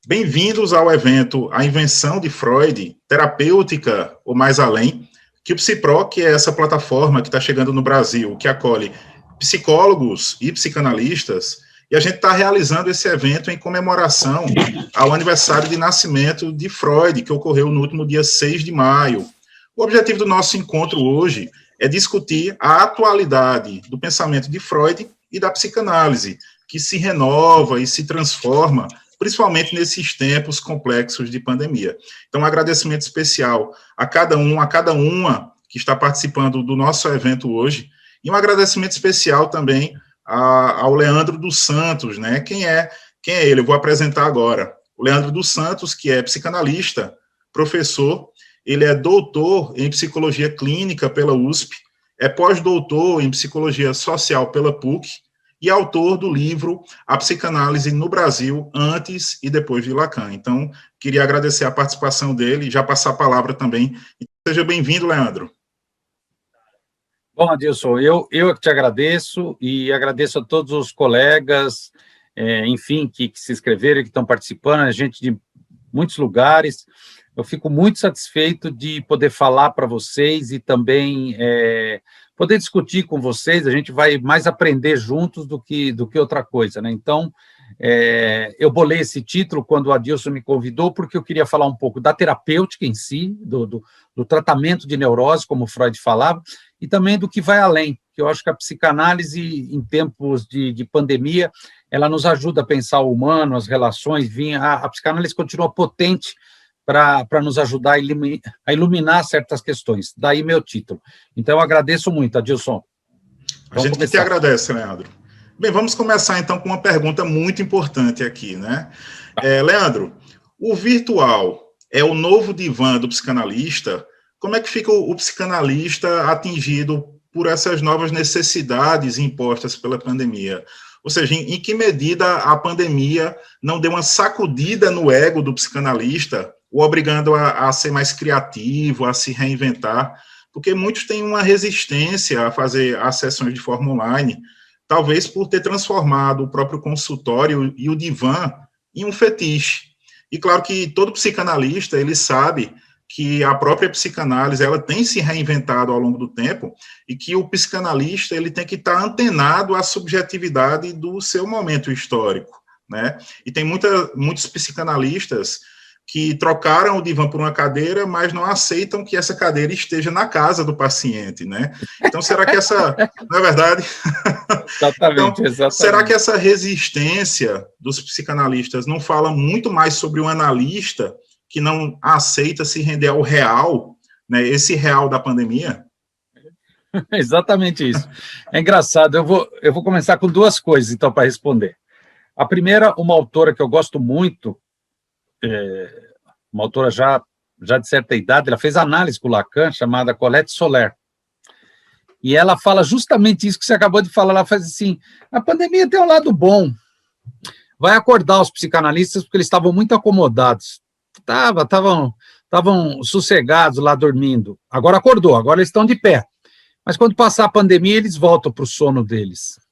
Bem-vindos ao evento A Invenção de Freud, Terapêutica ou Mais Além, que o Psiproc é essa plataforma que está chegando no Brasil, que acolhe psicólogos e psicanalistas, e a gente está realizando esse evento em comemoração ao aniversário de nascimento de Freud, que ocorreu no último dia 6 de maio. O objetivo do nosso encontro hoje é discutir a atualidade do pensamento de Freud e da psicanálise, que se renova e se transforma, principalmente nesses tempos complexos de pandemia. Então, um agradecimento especial a cada uma que está participando do nosso evento hoje, e um agradecimento especial também ao Leandro dos Santos, né? Quem é ele? Eu vou apresentar agora. O Leandro dos Santos, que é psicanalista, professor, ele é doutor em psicologia clínica pela USP, é pós-doutor em psicologia social pela PUC, e autor do livro A Psicanálise no Brasil, Antes e Depois de Lacan. Então, queria agradecer a participação dele e já passar a palavra também. Seja bem-vindo, Leandro. Bom, Adilson, eu que te agradeço e agradeço a todos os colegas, enfim, que se inscreveram, que estão participando, a gente de muitos lugares. Eu fico muito satisfeito de poder falar para vocês e também poder discutir com vocês. A gente vai mais aprender juntos do que outra coisa, né? Então, eu bolei esse título quando o Adilson me convidou, porque eu queria falar um pouco da terapêutica em si, do tratamento de neurose, como Freud falava, e também do que vai além, que eu acho que a psicanálise, em tempos de pandemia, ela nos ajuda a pensar o humano, as relações, a psicanálise continua potente para nos ajudar a iluminar certas questões. Daí meu título. Então, eu agradeço muito, Adilson. A gente que te agradece, Leandro. Bem, vamos começar, então, com uma pergunta muito importante aqui, né? Leandro, o virtual é o novo divã do psicanalista? Como é que fica o psicanalista atingido por essas novas necessidades impostas pela pandemia? Ou seja, em que medida a pandemia não deu uma sacudida no ego do psicanalista, o obrigando a ser mais criativo, a se reinventar? Porque muitos têm uma resistência a fazer as sessões de forma online, talvez por ter transformado o próprio consultório e o divã em um fetiche. E claro que todo psicanalista, ele sabe que a própria psicanálise, ela tem se reinventado ao longo do tempo, e que o psicanalista, ele tem que estar antenado à subjetividade do seu momento histórico, né? E tem muitos psicanalistas que trocaram o divã por uma cadeira, mas não aceitam que essa cadeira esteja na casa do paciente, né? Então, será que essa... Não é verdade? Exatamente, então, exatamente. Será que essa resistência dos psicanalistas não fala muito mais sobre o analista que não aceita se render ao real, né, esse real da pandemia? Exatamente isso. É engraçado, eu vou começar com duas coisas, então, para responder. A primeira, uma autora que eu gosto muito, uma autora já de certa idade, ela fez análise com Lacan, chamada Colette Soler, e ela fala justamente isso que você acabou de falar. Ela faz assim: a pandemia tem um lado bom, vai acordar os psicanalistas, porque eles estavam muito acomodados, estavam sossegados lá dormindo, agora acordou, agora eles estão de pé, mas quando passar a pandemia, eles voltam para o sono deles.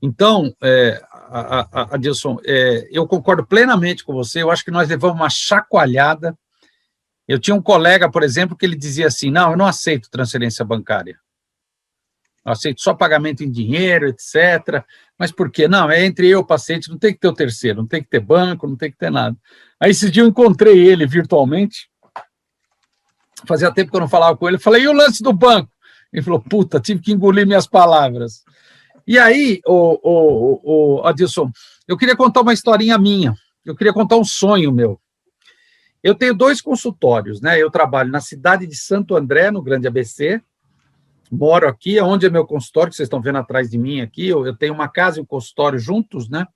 Então, Adilson, eu concordo plenamente com você. Eu acho que nós levamos uma chacoalhada. Eu tinha um colega, por exemplo, que ele dizia assim: não, eu não aceito transferência bancária, eu aceito só pagamento em dinheiro, etc. Mas por quê? Não, é entre eu e o paciente, não tem que ter o terceiro, não tem que ter banco, não tem que ter nada. Aí esse dia eu encontrei ele virtualmente, fazia tempo que eu não falava com ele, eu falei: e o lance do banco? Ele falou: puta, tive que engolir minhas palavras. E aí, Adilson, eu queria contar uma historinha minha, eu queria contar um sonho meu. Eu tenho 2 consultórios, né? Eu trabalho na cidade de Santo André, no Grande ABC, moro aqui, onde é meu consultório, que vocês estão vendo atrás de mim aqui. Eu tenho uma casa e um consultório juntos, né?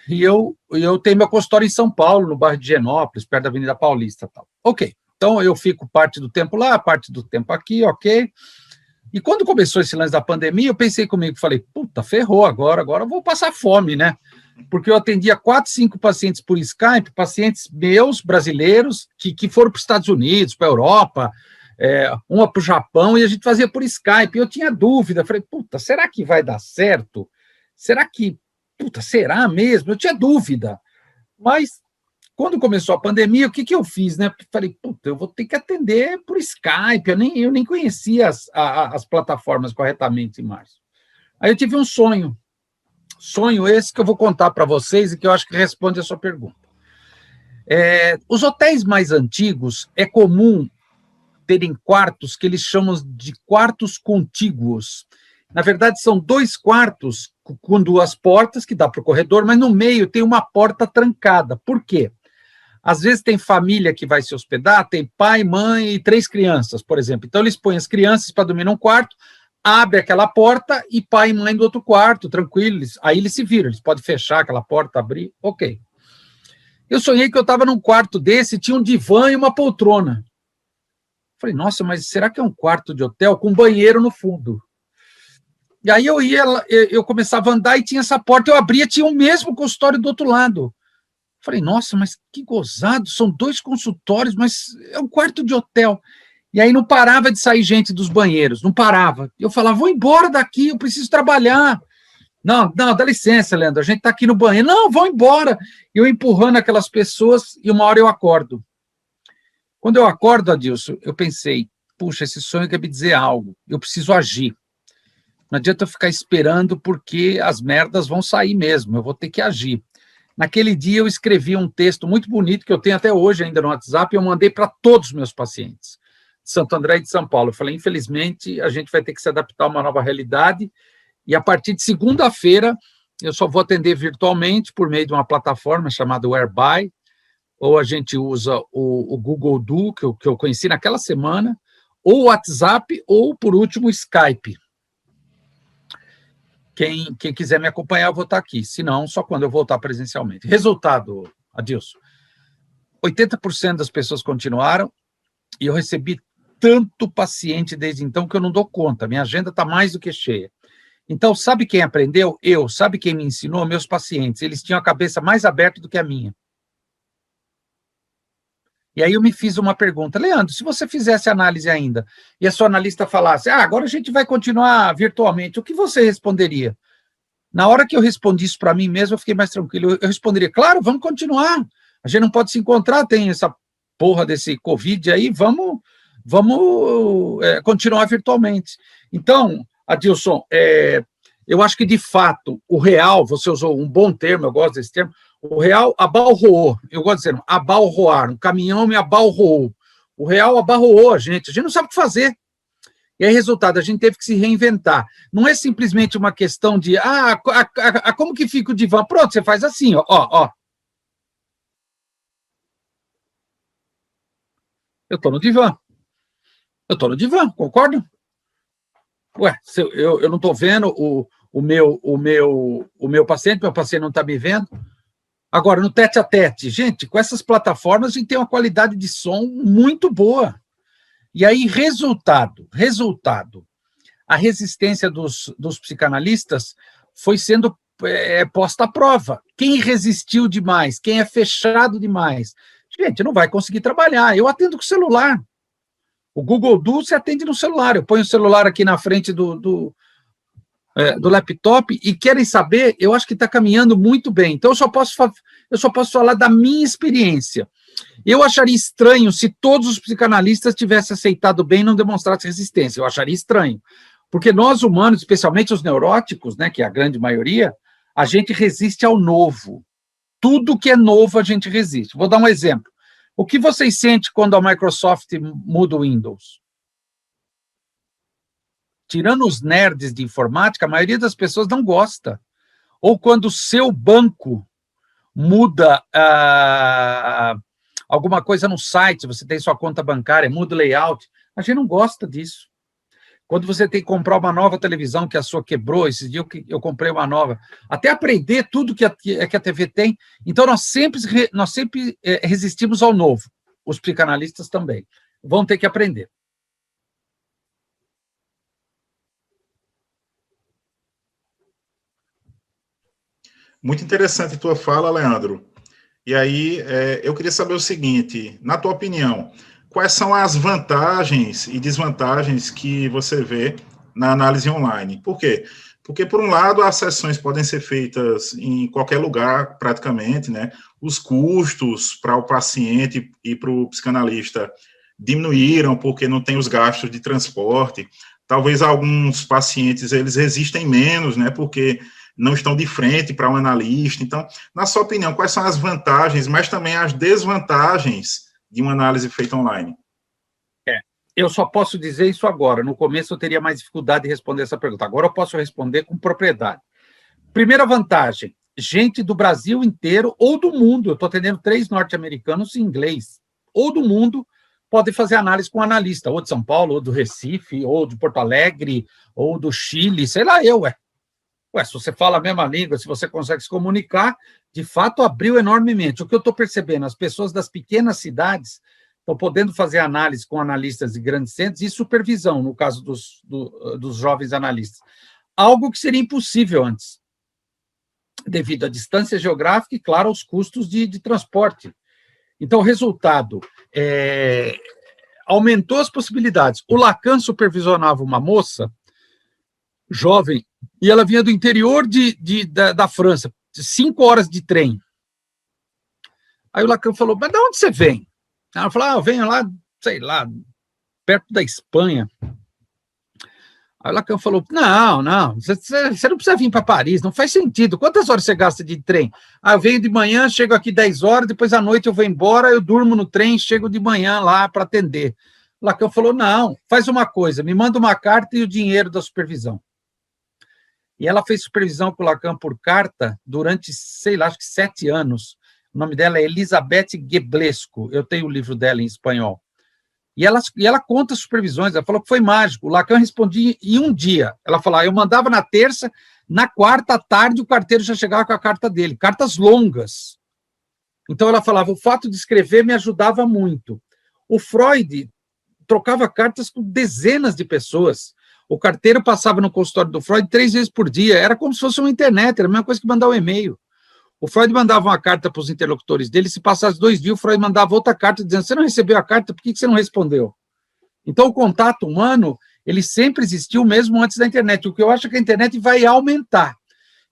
E eu tenho meu consultório em São Paulo, no bairro de Genópolis, perto da Avenida Paulista. Tal. Ok, então eu fico parte do tempo lá, parte do tempo aqui, ok. E quando começou esse lance da pandemia, eu pensei comigo, falei: puta, ferrou agora eu vou passar fome, né? Porque eu atendia 4, 5 pacientes por Skype, pacientes meus, brasileiros, que foram para os Estados Unidos, para a Europa, uma para o Japão, e a gente fazia por Skype. Eu tinha dúvida, falei: puta, será que vai dar certo? Será mesmo? Eu tinha dúvida. Mas, quando começou a pandemia, o que eu fiz, né? Porque falei, puta, eu vou ter que atender por Skype, eu nem conhecia as plataformas corretamente em março. Aí eu tive um sonho esse que eu vou contar para vocês e que eu acho que responde a sua pergunta. Os hotéis mais antigos, é comum terem quartos que eles chamam de quartos contíguos. Na verdade, são 2 quartos com 2 portas, que dá para o corredor, mas no meio tem uma porta trancada. Por quê? Às vezes tem família que vai se hospedar, tem pai, mãe e 3 crianças, por exemplo. Então, eles põem as crianças para dormir num quarto, abre aquela porta e pai e mãe do outro quarto, tranquilo. Aí eles se viram, eles podem fechar aquela porta, abrir, ok. Eu sonhei que eu estava num quarto desse, tinha um divã e uma poltrona. Falei, nossa, mas será que é um quarto de hotel com banheiro no fundo? E aí eu começava a andar e tinha essa porta, eu abria, tinha o mesmo consultório do outro lado. Falei, nossa, mas que gozado, são 2 consultórios, mas é um quarto de hotel. E aí não parava de sair gente dos banheiros, não parava. Eu falava, vou embora daqui, eu preciso trabalhar. Não, dá licença, Leandro, a gente está aqui no banheiro. Não, vão embora. Eu empurrando aquelas pessoas e uma hora eu acordo. Quando eu acordo, Adilson, eu pensei, puxa, esse sonho quer me dizer algo, eu preciso agir. Não adianta eu ficar esperando porque as merdas vão sair mesmo, eu vou ter que agir. Naquele dia eu escrevi um texto muito bonito, que eu tenho até hoje ainda no WhatsApp, e eu mandei para todos os meus pacientes, de Santo André e de São Paulo. Eu falei, infelizmente, a gente vai ter que se adaptar a uma nova realidade, e a partir de segunda-feira eu só vou atender virtualmente por meio de uma plataforma chamada Whereby, ou a gente usa o Google Duo, que eu conheci naquela semana, ou o WhatsApp, ou, por último, o Skype. Quem quiser me acompanhar, eu vou estar aqui. Se não, só quando eu voltar presencialmente. Resultado, Adilson, 80% das pessoas continuaram e eu recebi tanto paciente desde então que eu não dou conta. Minha agenda está mais do que cheia. Então, sabe quem aprendeu? Eu. Sabe quem me ensinou? Meus pacientes. Eles tinham a cabeça mais aberta do que a minha. E aí eu me fiz uma pergunta, Leandro, se você fizesse análise ainda, e a sua analista falasse, agora a gente vai continuar virtualmente, o que você responderia? Na hora que eu respondi isso para mim mesmo, eu fiquei mais tranquilo. Eu responderia, claro, vamos continuar. A gente não pode se encontrar, tem essa porra desse Covid aí, vamos continuar virtualmente. Então, Adilson, eu acho que, de fato, o real, você usou um bom termo, eu gosto desse termo, o real abalroou, eu gosto de dizer, abalroar, um caminhão me abalroou. O real abalroou a gente não sabe o que fazer. E aí, resultado, a gente teve que se reinventar. Não é simplesmente uma questão de, como que fica o divã? Pronto, você faz assim, ó. Eu estou no divã, concorda? Ué, eu não estou vendo o meu paciente não está me vendo. Agora, no tete-a-tete, gente, com essas plataformas a gente tem uma qualidade de som muito boa. E aí, resultado, a resistência dos psicanalistas foi sendo posta à prova. Quem resistiu demais, quem é fechado demais, gente, não vai conseguir trabalhar. Eu atendo com celular. O Google Duo se atende no celular. Eu ponho o celular aqui na frente do laptop e querem saber, eu acho que está caminhando muito bem. Então, eu só posso falar da minha experiência. Eu acharia estranho se todos os psicanalistas tivessem aceitado bem e não demonstrassem resistência. Eu acharia estranho. Porque nós humanos, especialmente os neuróticos, né, que é a grande maioria, a gente resiste ao novo. Tudo que é novo a gente resiste. Vou dar um exemplo. O que vocês sentem quando a Microsoft muda o Windows? Tirando os nerds de informática, a maioria das pessoas não gosta. Ou quando o seu banco muda alguma coisa no site, você tem sua conta bancária, muda o layout, a gente não gosta disso. Quando você tem que comprar uma nova televisão, que a sua quebrou, esses dias eu comprei uma nova, até aprender tudo que a TV tem. Então, nós sempre resistimos ao novo. Os psicanalistas também. Vão ter que aprender. Muito interessante a tua fala, Leandro. E aí, eu queria saber o seguinte, na tua opinião, quais são as vantagens e desvantagens que você vê na análise online? Por quê? Porque, por um lado, as sessões podem ser feitas em qualquer lugar, praticamente, né? Os custos para o paciente e para o psicanalista diminuíram, porque não tem os gastos de transporte. Talvez alguns pacientes, eles resistem menos, né? Porque não estão de frente para um analista. Então, na sua opinião, quais são as vantagens, mas também as desvantagens de uma análise feita online? Eu só posso dizer isso agora. No começo eu teria mais dificuldade de responder essa pergunta. Agora eu posso responder com propriedade. Primeira vantagem, gente do Brasil inteiro ou do mundo, eu estou atendendo 3 norte-americanos em inglês, ou do mundo, pode fazer análise com um analista, ou de São Paulo, ou do Recife, ou de Porto Alegre, ou do Chile, sei lá eu, Ué, se você fala a mesma língua, se você consegue se comunicar, de fato abriu enormemente. O que eu estou percebendo, as pessoas das pequenas cidades estão podendo fazer análise com analistas de grandes centros e supervisão, no caso dos jovens analistas. Algo que seria impossível antes, devido à distância geográfica e, claro, aos custos de transporte. Então, o resultado aumentou as possibilidades. O Lacan supervisionava uma moça jovem e ela vinha do interior da França, 5 horas de trem. Aí o Lacan falou, mas de onde você vem? Ela falou, eu venho lá, sei lá, perto da Espanha. Aí o Lacan falou, não, você não precisa vir para Paris, não faz sentido. Quantas horas você gasta de trem? Eu venho de manhã, chego aqui 10 horas, depois à noite eu vou embora, eu durmo no trem, chego de manhã lá para atender. O Lacan falou, não, faz uma coisa, me manda uma carta e o dinheiro da supervisão. E ela fez supervisão com o Lacan por carta durante, sei lá, acho que 7 anos. O nome dela é Elizabeth Geblesco, eu tenho o livro dela em espanhol. E ela conta as supervisões, ela falou que foi mágico. O Lacan respondia em um dia. Ela falou, eu mandava na terça, na quarta à tarde o carteiro já chegava com a carta dele, cartas longas. Então ela falava, o fato de escrever me ajudava muito. O Freud trocava cartas com dezenas de pessoas. O carteiro passava no consultório do Freud 3 vezes por dia, era como se fosse uma internet, era a mesma coisa que mandar um e-mail. O Freud mandava uma carta para os interlocutores dele, se passasse 2 dias, o Freud mandava outra carta dizendo, você não recebeu a carta, por que você não respondeu? Então, o contato humano, ele sempre existiu mesmo antes da internet. O que eu acho é que a internet vai aumentar.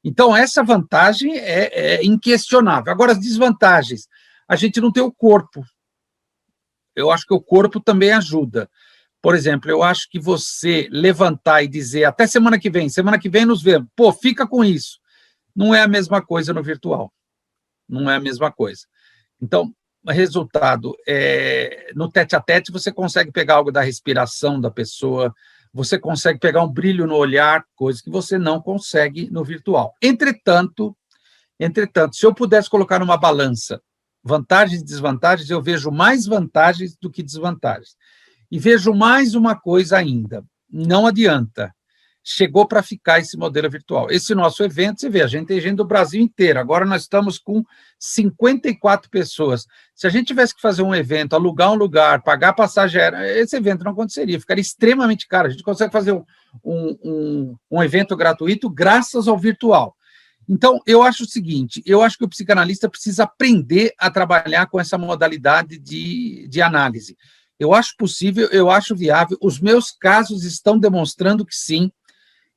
Então, essa vantagem é inquestionável. Agora, as desvantagens. A gente não tem o corpo. Eu acho que o corpo também ajuda. Por exemplo, eu acho que você levantar e dizer, até semana que vem nos vemos, fica com isso. Não é a mesma coisa no virtual. Não é a mesma coisa. Então, o resultado, no tete-a-tete, você consegue pegar algo da respiração da pessoa, você consegue pegar um brilho no olhar, coisa que você não consegue no virtual. Entretanto, se eu pudesse colocar numa balança vantagens e desvantagens, eu vejo mais vantagens do que desvantagens. E vejo mais uma coisa ainda, não adianta. Chegou para ficar esse modelo virtual. Esse nosso evento, você vê, a gente tem gente do Brasil inteiro, agora nós estamos com 54 pessoas. Se a gente tivesse que fazer um evento, alugar um lugar, pagar passagem aérea, esse evento não aconteceria, ficaria extremamente caro. A gente consegue fazer um evento gratuito graças ao virtual. Então, eu acho o seguinte, eu acho que o psicanalista precisa aprender a trabalhar com essa modalidade de análise. Eu acho possível, eu acho viável, os meus casos estão demonstrando que sim.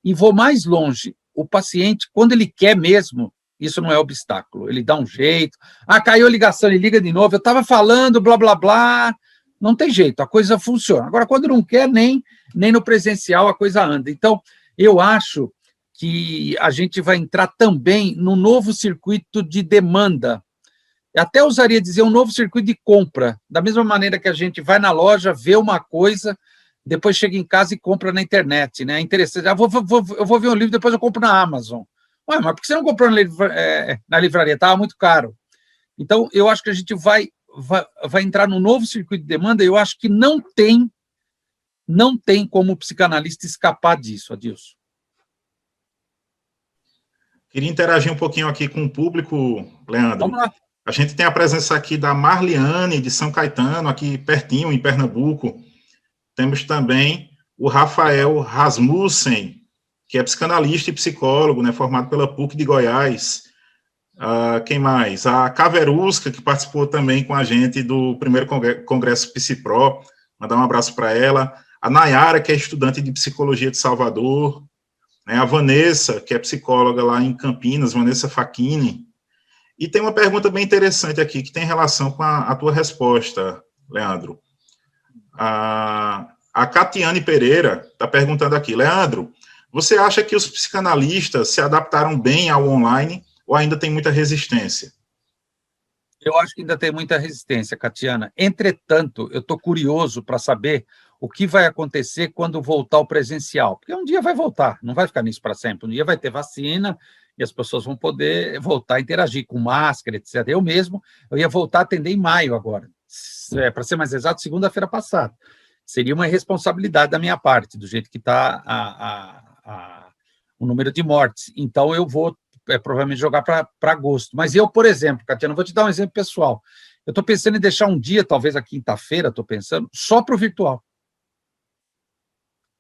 E vou mais longe, o paciente, quando ele quer mesmo, isso não é obstáculo, ele dá um jeito, caiu a ligação, ele liga de novo, eu estava falando, blá, blá, blá, não tem jeito, a coisa funciona. Agora, quando não quer, nem no presencial a coisa anda. Então, eu acho que a gente vai entrar também no novo circuito de demanda. Eu até usaria dizer um novo circuito de compra, da mesma maneira que a gente vai na loja, vê uma coisa, depois chega em casa e compra na internet, né? É interessante. Eu vou ver um livro, depois eu compro na Amazon. Ué, mas por que você não comprou na livraria? Estava muito caro. Então, eu acho que a gente vai entrar num novo circuito de demanda, e eu acho que não tem como o psicanalista escapar disso, Adilson. Queria interagir um pouquinho aqui com o público, Leandro. Vamos lá. A gente tem a presença aqui da Marliane, de São Caetano, aqui pertinho, em Pernambuco. Temos também o Rafael Rasmussen, que é psicanalista e psicólogo, né, formado pela PUC de Goiás. Quem mais? A Caverusca, que participou também com a gente do primeiro Congresso PsiPro. Mandar um abraço para ela. A Nayara, que é estudante de Psicologia de Salvador. né? A Vanessa, que é psicóloga lá em Campinas, Vanessa Facchini. E tem uma pergunta bem interessante aqui, que tem relação com a tua resposta, Leandro. A Catiane Pereira está perguntando aqui, Leandro, você acha que os psicanalistas se adaptaram bem ao online ou ainda tem muita resistência? Eu acho que ainda tem muita resistência, Catiana. Entretanto, eu estou curioso para saber o que vai acontecer quando voltar o presencial. Porque um dia vai voltar, não vai ficar nisso para sempre. Um dia vai ter vacina e as pessoas vão poder voltar a interagir com máscara, etc. Eu ia voltar a atender em maio agora. Para ser mais exato, segunda-feira passada. Seria uma irresponsabilidade da minha parte, do jeito que está o número de mortes. Então, eu vou provavelmente jogar para agosto. Mas eu, por exemplo, Catiana, vou te dar um exemplo pessoal. Eu estou pensando em deixar um dia, talvez a quinta-feira, estou pensando, só para o virtual.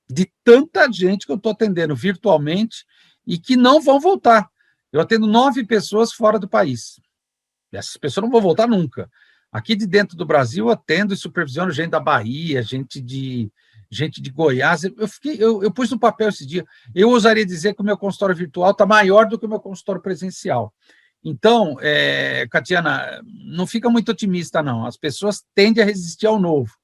De tanta gente que eu estou atendendo virtualmente e que não vão voltar. Eu atendo 9 pessoas fora do país. Essas pessoas não vão voltar nunca. Aqui de dentro do Brasil, eu atendo e supervisiono gente da Bahia, gente de Goiás. Eu pus no papel esse dia. Eu ousaria dizer que o meu consultório virtual está maior do que o meu consultório presencial. Então, Catiana, não fica muito otimista, não. As pessoas tendem a resistir ao novo.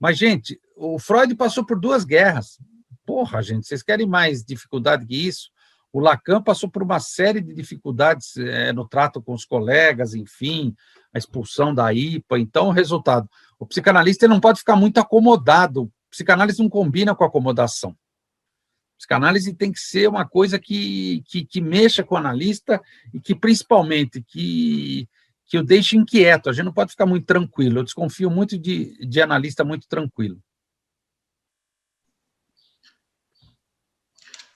Mas, gente, o Freud passou por 2 guerras. Porra, gente, vocês querem mais dificuldade que isso? O Lacan passou por uma série de dificuldades no trato com os colegas, enfim, a expulsão da IPA. Então, o resultado, o psicanalista não pode ficar muito acomodado. Psicanálise não combina com acomodação. Psicanálise tem que ser uma coisa que mexa com o analista e que, principalmente, que o deixe inquieto. A gente não pode ficar muito tranquilo. Eu desconfio muito de analista muito tranquilo.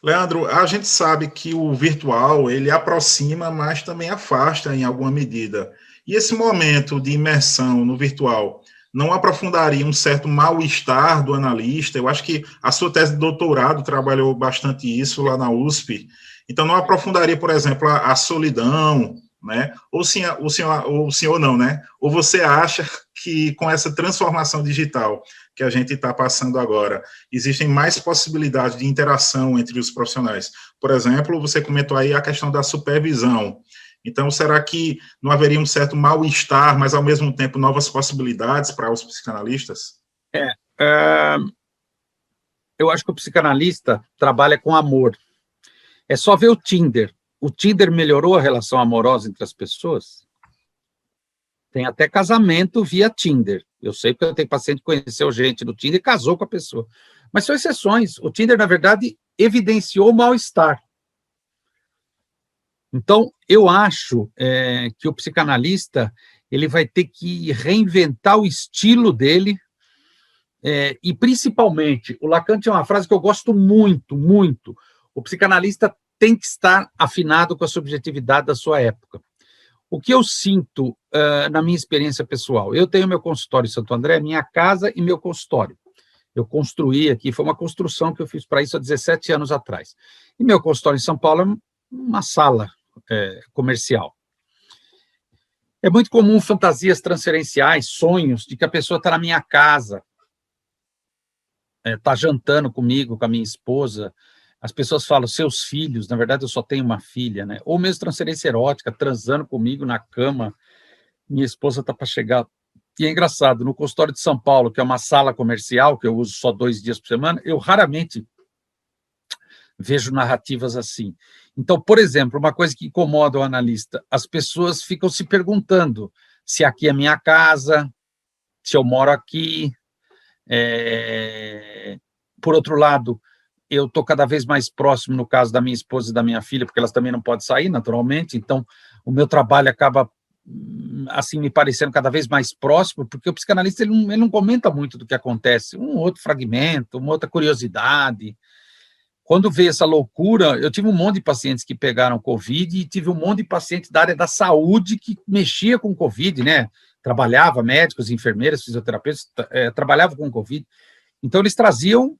Leandro, a gente sabe que o virtual, ele aproxima, mas também afasta em alguma medida. E esse momento de imersão no virtual não aprofundaria um certo mal-estar do analista? Eu acho que a sua tese de doutorado trabalhou bastante isso lá na USP. Então, não aprofundaria, por exemplo, a solidão, né? Ou o senhor não, né? Ou você acha que com essa transformação digital que a gente está passando agora, existem mais possibilidades de interação entre os profissionais? Por exemplo, você comentou aí a questão da supervisão. Então, será que não haveria um certo mal-estar, mas, ao mesmo tempo, novas possibilidades para os psicanalistas? Eu acho que o psicanalista trabalha com amor. É só ver o Tinder. O Tinder melhorou a relação amorosa entre as pessoas? Tem até casamento via Tinder. Eu sei porque eu tenho paciente que conheceu gente no Tinder e casou com a pessoa. Mas são exceções. O Tinder, na verdade, evidenciou o mal-estar. Então, eu acho que o psicanalista ele vai ter que reinventar o estilo dele e, principalmente, o Lacan tinha uma frase que eu gosto muito, muito. O psicanalista tem que estar afinado com a subjetividade da sua época. O que eu sinto na minha experiência pessoal? Eu tenho meu consultório em Santo André, minha casa e meu consultório. Eu construí aqui, foi uma construção que eu fiz para isso há 17 anos atrás. E meu consultório em São Paulo é uma sala comercial. É muito comum fantasias transferenciais, sonhos de que a pessoa está na minha casa, está jantando comigo, com a minha esposa. As pessoas falam, seus filhos, na verdade eu só tenho uma filha, né? Ou mesmo transferência erótica, transando comigo na cama, minha esposa está para chegar. E é engraçado, no consultório de São Paulo, que é uma sala comercial, que eu uso só 2 dias por semana, eu raramente vejo narrativas assim. Então, por exemplo, uma coisa que incomoda o analista, as pessoas ficam se perguntando se aqui é minha casa, se eu moro aqui. Por outro lado, eu estou cada vez mais próximo, no caso da minha esposa e da minha filha, porque elas também não podem sair, naturalmente, então o meu trabalho acaba, assim, me parecendo cada vez mais próximo, porque o psicanalista ele não comenta muito do que acontece, um outro fragmento, uma outra curiosidade. Quando veio essa loucura, eu tive um monte de pacientes que pegaram Covid e tive um monte de pacientes da área da saúde que mexia com Covid, né? Trabalhava, médicos, enfermeiras, fisioterapeutas, trabalhavam com Covid. Então, eles traziam,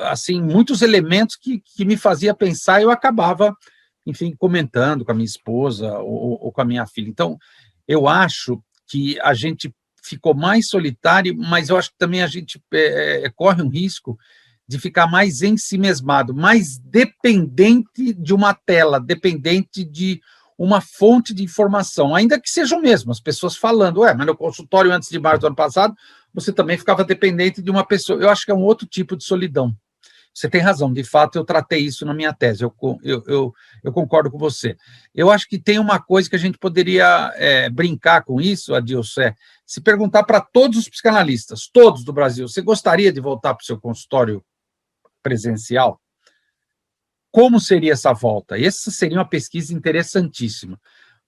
assim, muitos elementos que me fazia pensar e eu acabava, enfim, comentando com a minha esposa ou com a minha filha. Então, eu acho que a gente ficou mais solitário, mas eu acho que também a gente corre um risco de ficar mais ensimesmado, mais dependente de uma tela, dependente de uma fonte de informação, ainda que seja o mesmo, as pessoas falando, mas no consultório antes de março do ano passado, você também ficava dependente de uma pessoa. Eu acho que é um outro tipo de solidão. Você tem razão, de fato, eu tratei isso na minha tese, eu concordo com você. Eu acho que tem uma coisa que a gente poderia brincar com isso, Adilson, se perguntar para todos os psicanalistas, todos do Brasil, você gostaria de voltar para o seu consultório presencial? Como seria essa volta? Essa seria uma pesquisa interessantíssima,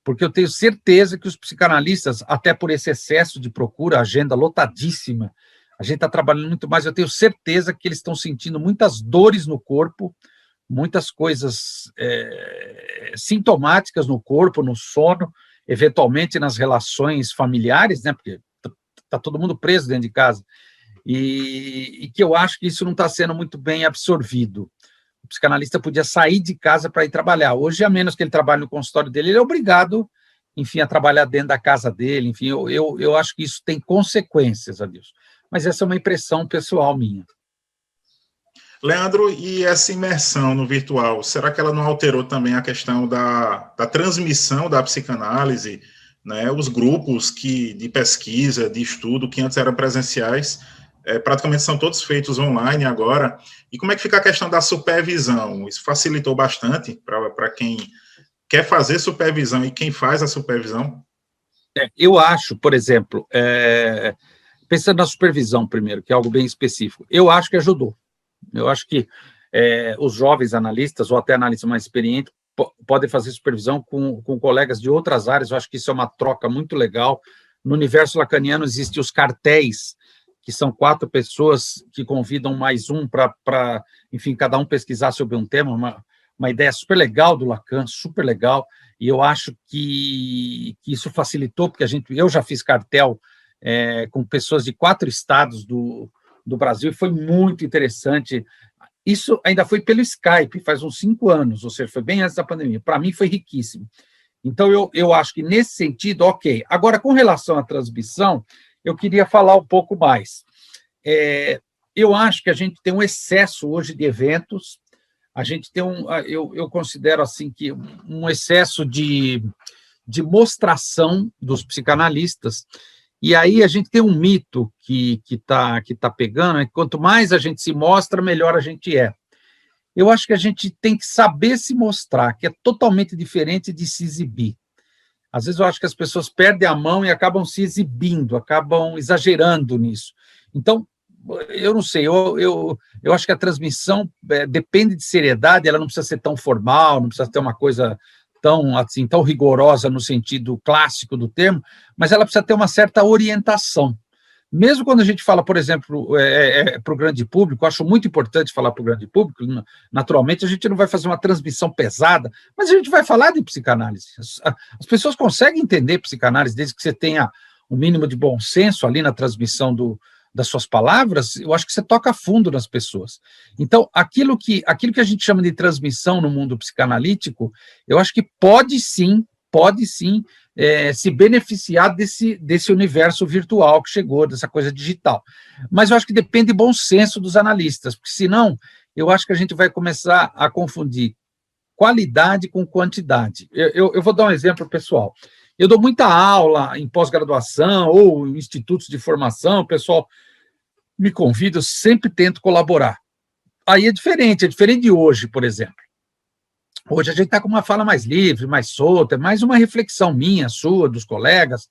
porque eu tenho certeza que os psicanalistas, até por esse excesso de procura, agenda lotadíssima, a gente está trabalhando muito mais, eu tenho certeza que eles estão sentindo muitas dores no corpo, muitas coisas sintomáticas no corpo, no sono, eventualmente nas relações familiares, né, porque está todo mundo preso dentro de casa, e que eu acho que isso não está sendo muito bem absorvido. O psicanalista podia sair de casa para ir trabalhar. Hoje, a menos que ele trabalhe no consultório dele, ele é obrigado, enfim, a trabalhar dentro da casa dele. Enfim, eu acho que isso tem consequências, Adilson. Mas essa é uma impressão pessoal minha. Leandro, e essa imersão no virtual, será que ela não alterou também a questão da transmissão da psicanálise, né? Os grupos de pesquisa, de estudo, que antes eram presenciais, praticamente são todos feitos online agora. E como é que fica a questão da supervisão? Isso facilitou bastante para quem quer fazer supervisão e quem faz a supervisão? Eu acho, por exemplo, pensando na supervisão primeiro, que é algo bem específico, eu acho que ajudou. Eu acho que os jovens analistas, ou até analistas mais experientes, podem fazer supervisão com colegas de outras áreas. Eu acho que isso é uma troca muito legal. No universo lacaniano existem os cartéis, que são 4 pessoas que convidam mais um para, enfim, cada um pesquisar sobre um tema, uma ideia super legal do Lacan, super legal, e eu acho que isso facilitou, porque eu já fiz cartel com pessoas de 4 estados do Brasil, e foi muito interessante. Isso ainda foi pelo Skype, faz uns 5 anos, ou seja, foi bem antes da pandemia. Para mim foi riquíssimo. Então, eu acho que nesse sentido, ok. Agora, com relação à transmissão, eu queria falar um pouco mais. Eu acho que a gente tem um excesso hoje de eventos, a gente tem eu considero assim que um excesso de mostração dos psicanalistas, e aí a gente tem um mito que tá pegando, que quanto mais a gente se mostra, melhor a gente é. Eu acho que a gente tem que saber se mostrar, que é totalmente diferente de se exibir. Às vezes eu acho que as pessoas perdem a mão e acabam se exibindo, acabam exagerando nisso. Então, eu não sei, eu acho que a transmissão depende de seriedade, ela não precisa ser tão formal, não precisa ter uma coisa tão rigorosa no sentido clássico do termo, mas ela precisa ter uma certa orientação. Mesmo quando a gente fala, por exemplo, para o grande público, eu acho muito importante falar para o grande público, naturalmente a gente não vai fazer uma transmissão pesada, mas a gente vai falar de psicanálise. As pessoas conseguem entender psicanálise desde que você tenha um mínimo de bom senso ali na transmissão das suas palavras. Eu acho que você toca fundo nas pessoas. Então, aquilo que a gente chama de transmissão no mundo psicanalítico, eu acho que pode sim se beneficiar desse universo virtual que chegou, dessa coisa digital. Mas eu acho que depende do bom senso dos analistas, porque senão eu acho que a gente vai começar a confundir qualidade com quantidade. Eu vou dar um exemplo pessoal. Eu dou muita aula em pós-graduação ou em institutos de formação, o pessoal me convida, eu sempre tento colaborar. Aí é diferente de hoje, por exemplo. Hoje a gente está com uma fala mais livre, mais solta, é mais uma reflexão minha, sua, dos colegas.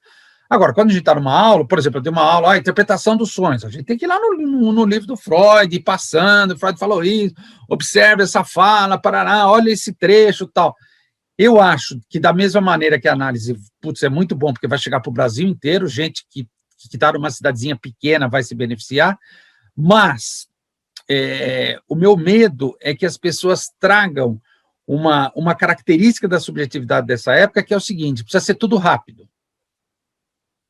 Agora, quando a gente está numa aula, por exemplo, eu dei uma aula, a interpretação dos sonhos, a gente tem que ir lá no livro do Freud, ir passando, o Freud falou isso, observe essa fala, parará, olha esse trecho e tal. Eu acho que da mesma maneira que a análise, é muito bom, porque vai chegar para o Brasil inteiro, gente que está numa cidadezinha pequena vai se beneficiar, mas o meu medo é que as pessoas tragam uma característica da subjetividade dessa época, que é o seguinte: precisa ser tudo rápido.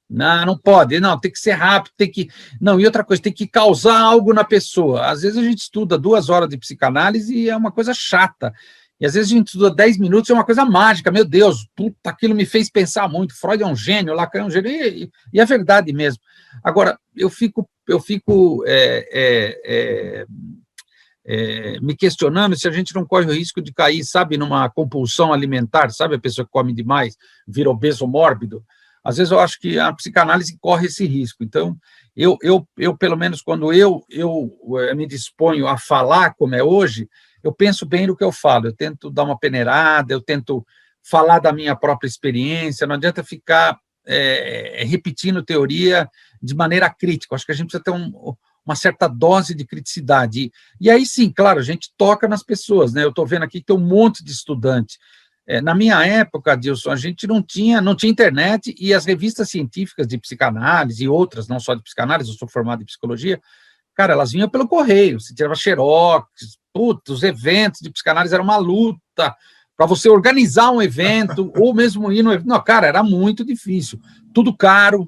Não pode, tem que ser rápido, e outra coisa, tem que causar algo na pessoa. Às vezes a gente estuda 2 horas de psicanálise e é uma coisa chata, e às vezes a gente estuda 10 minutos e é uma coisa mágica, meu Deus, aquilo me fez pensar muito, Freud é um gênio, Lacan é um gênio, e é verdade mesmo. Agora, eu fico me questionando se a gente não corre o risco de cair, sabe, numa compulsão alimentar, sabe, a pessoa que come demais, vira obeso mórbido. Às vezes eu acho que a psicanálise corre esse risco. Então, eu pelo menos, quando eu me disponho a falar como é hoje, eu penso bem no que eu falo, eu tento dar uma peneirada, eu tento falar da minha própria experiência, não adianta ficar repetindo teoria de maneira crítica. Acho que a gente precisa ter uma certa dose de criticidade. E aí, sim, claro, a gente toca nas pessoas, né? Eu estou vendo aqui que tem um monte de estudante. Na minha época, Adilson, a gente não tinha internet, e as revistas científicas de psicanálise e outras, não só de psicanálise, eu sou formado em psicologia, cara, elas vinham pelo correio, você tirava xerox, os eventos de psicanálise eram uma luta para você organizar um evento, ou mesmo ir no evento. Não, cara, era muito difícil, tudo caro.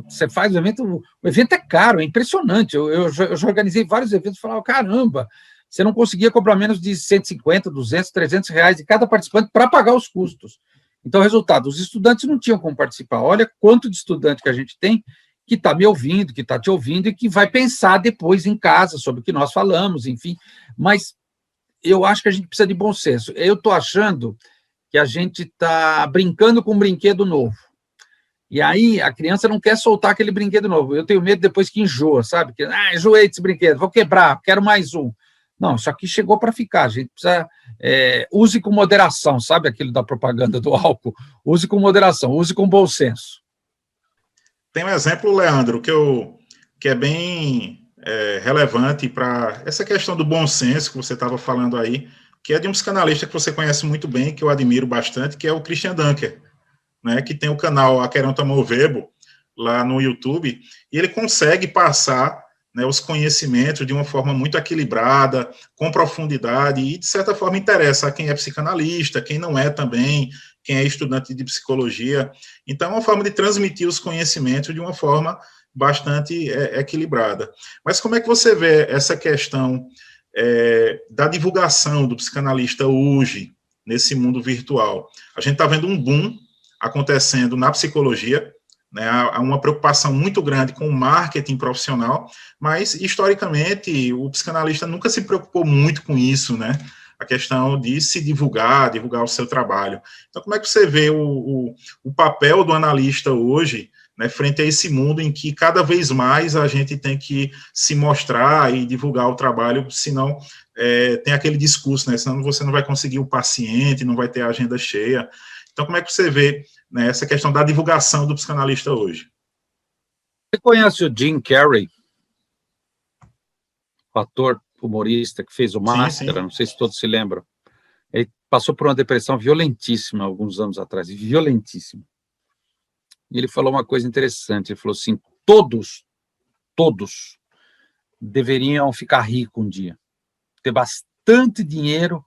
Você faz o evento é caro, é impressionante. Eu já organizei vários eventos e falava, caramba, você não conseguia cobrar menos de 150, 200, 300 reais de cada participante para pagar os custos. Então, resultado, os estudantes não tinham como participar. Olha quanto de estudante que a gente tem que está me ouvindo, que está te ouvindo e que vai pensar depois em casa sobre o que nós falamos, enfim. Mas eu acho que a gente precisa de bom senso. Eu estou achando que a gente está brincando com um brinquedo novo. E aí a criança não quer soltar aquele brinquedo novo. Eu tenho medo depois que enjoa, sabe? Que, enjoei desse brinquedo, vou quebrar, quero mais um. Não, isso aqui chegou para ficar. A gente precisa... use com moderação, sabe aquilo da propaganda do álcool? Use com moderação, use com bom senso. Tem um exemplo, Leandro, que é bem relevante para essa questão do bom senso que você estava falando aí, que é de um psicanalista que você conhece muito bem, que eu admiro bastante, que é o Christian Dunker, né, que tem o canal Aqueronta Movebo lá no YouTube, e ele consegue passar, né, os conhecimentos de uma forma muito equilibrada, com profundidade, e de certa forma interessa a quem é psicanalista, quem não é também, quem é estudante de psicologia. Então, é uma forma de transmitir os conhecimentos de uma forma bastante equilibrada. Mas como é que você vê essa questão da divulgação do psicanalista hoje, nesse mundo virtual? A gente está vendo um boom acontecendo na psicologia, né? Há uma preocupação muito grande com o marketing profissional, mas, historicamente, o psicanalista nunca se preocupou muito com isso, né? A questão de se divulgar o seu trabalho. Então, como é que você vê o papel do analista hoje, né, frente a esse mundo em que cada vez mais a gente tem que se mostrar e divulgar o trabalho, senão tem aquele discurso, né? Senão você não vai conseguir o paciente, não vai ter a agenda cheia. Então, como é que você vê, né, essa questão da divulgação do psicanalista hoje? Você conhece o Jim Carrey, o ator humorista que fez o Máscara? Sim. Não sei se todos se lembram. Ele passou por uma depressão violentíssima alguns anos atrás, violentíssima. E ele falou uma coisa interessante, ele falou assim, todos deveriam ficar ricos um dia, ter bastante dinheiro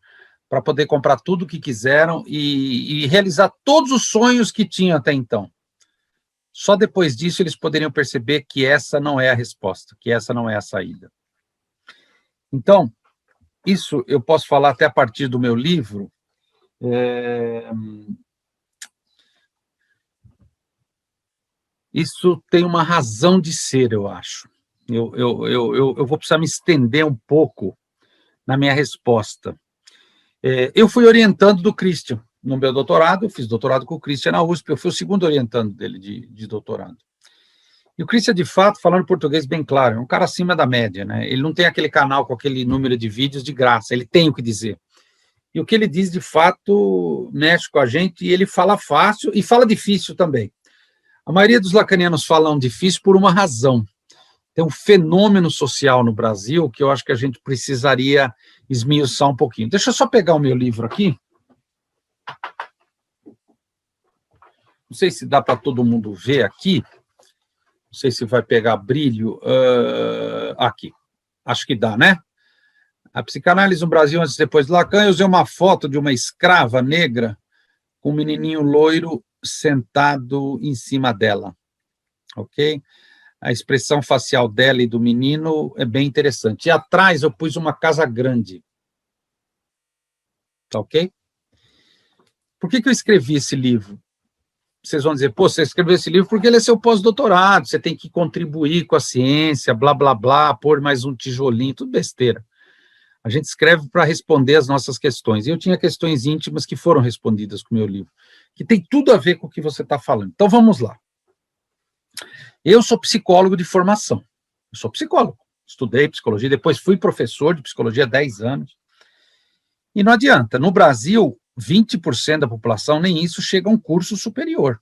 para poder comprar tudo o que quiseram e realizar todos os sonhos que tinham até então. Só depois disso eles poderiam perceber que essa não é a resposta, que essa não é a saída. Então, isso eu posso falar até a partir do meu livro. Isso tem uma razão de ser, eu acho. Eu vou precisar me estender um pouco na minha resposta. Eu fui orientando do Christian no meu doutorado, eu fiz doutorado com o Christian na USP, eu fui o segundo orientando dele de doutorado. E o Christian, de fato, falando português bem claro, é um cara acima da média, né? Ele não tem aquele canal com aquele número de vídeos de graça, ele tem o que dizer. E o que ele diz, de fato, mexe com a gente, e ele fala fácil e fala difícil também. A maioria dos lacanianos falam difícil por uma razão. Tem um fenômeno social no Brasil que eu acho que a gente precisaria esmiuçar um pouquinho. Deixa eu só pegar o meu livro aqui. Não sei se dá para todo mundo ver aqui. Não sei se vai pegar brilho. Aqui. Acho que dá, né? A psicanálise no Brasil antes e depois de Lacan. Eu usei uma foto de uma escrava negra com um menininho loiro sentado em cima dela. Ok? A expressão facial dela e do menino é bem interessante. E atrás eu pus uma casa grande. Tá ok? Por que eu escrevi esse livro? Vocês vão dizer, pô, você escreveu esse livro porque ele é seu pós-doutorado, você tem que contribuir com a ciência, blá, blá, blá, pôr mais um tijolinho, tudo besteira. A gente escreve para responder as nossas questões. E eu tinha questões íntimas que foram respondidas com o meu livro, que tem tudo a ver com o que você está falando. Então, vamos lá. Eu sou psicólogo de formação. Eu sou psicólogo. Estudei psicologia, depois fui professor de psicologia há 10 anos. E não adianta. No Brasil, 20% da população, nem isso, chega a um curso superior.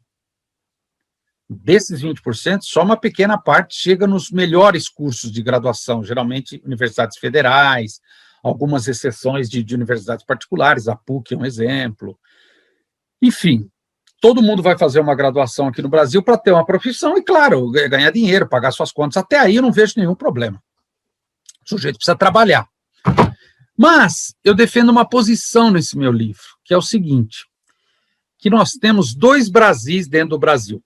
Desses 20%, só uma pequena parte chega nos melhores cursos de graduação, geralmente universidades federais, algumas exceções de universidades particulares, a PUC é um exemplo. Enfim, todo mundo vai fazer uma graduação aqui no Brasil para ter uma profissão e, claro, ganhar dinheiro, pagar suas contas. Até aí eu não vejo nenhum problema. O sujeito precisa trabalhar. Mas eu defendo uma posição nesse meu livro, que é o seguinte, que nós temos 2 Brasis dentro do Brasil.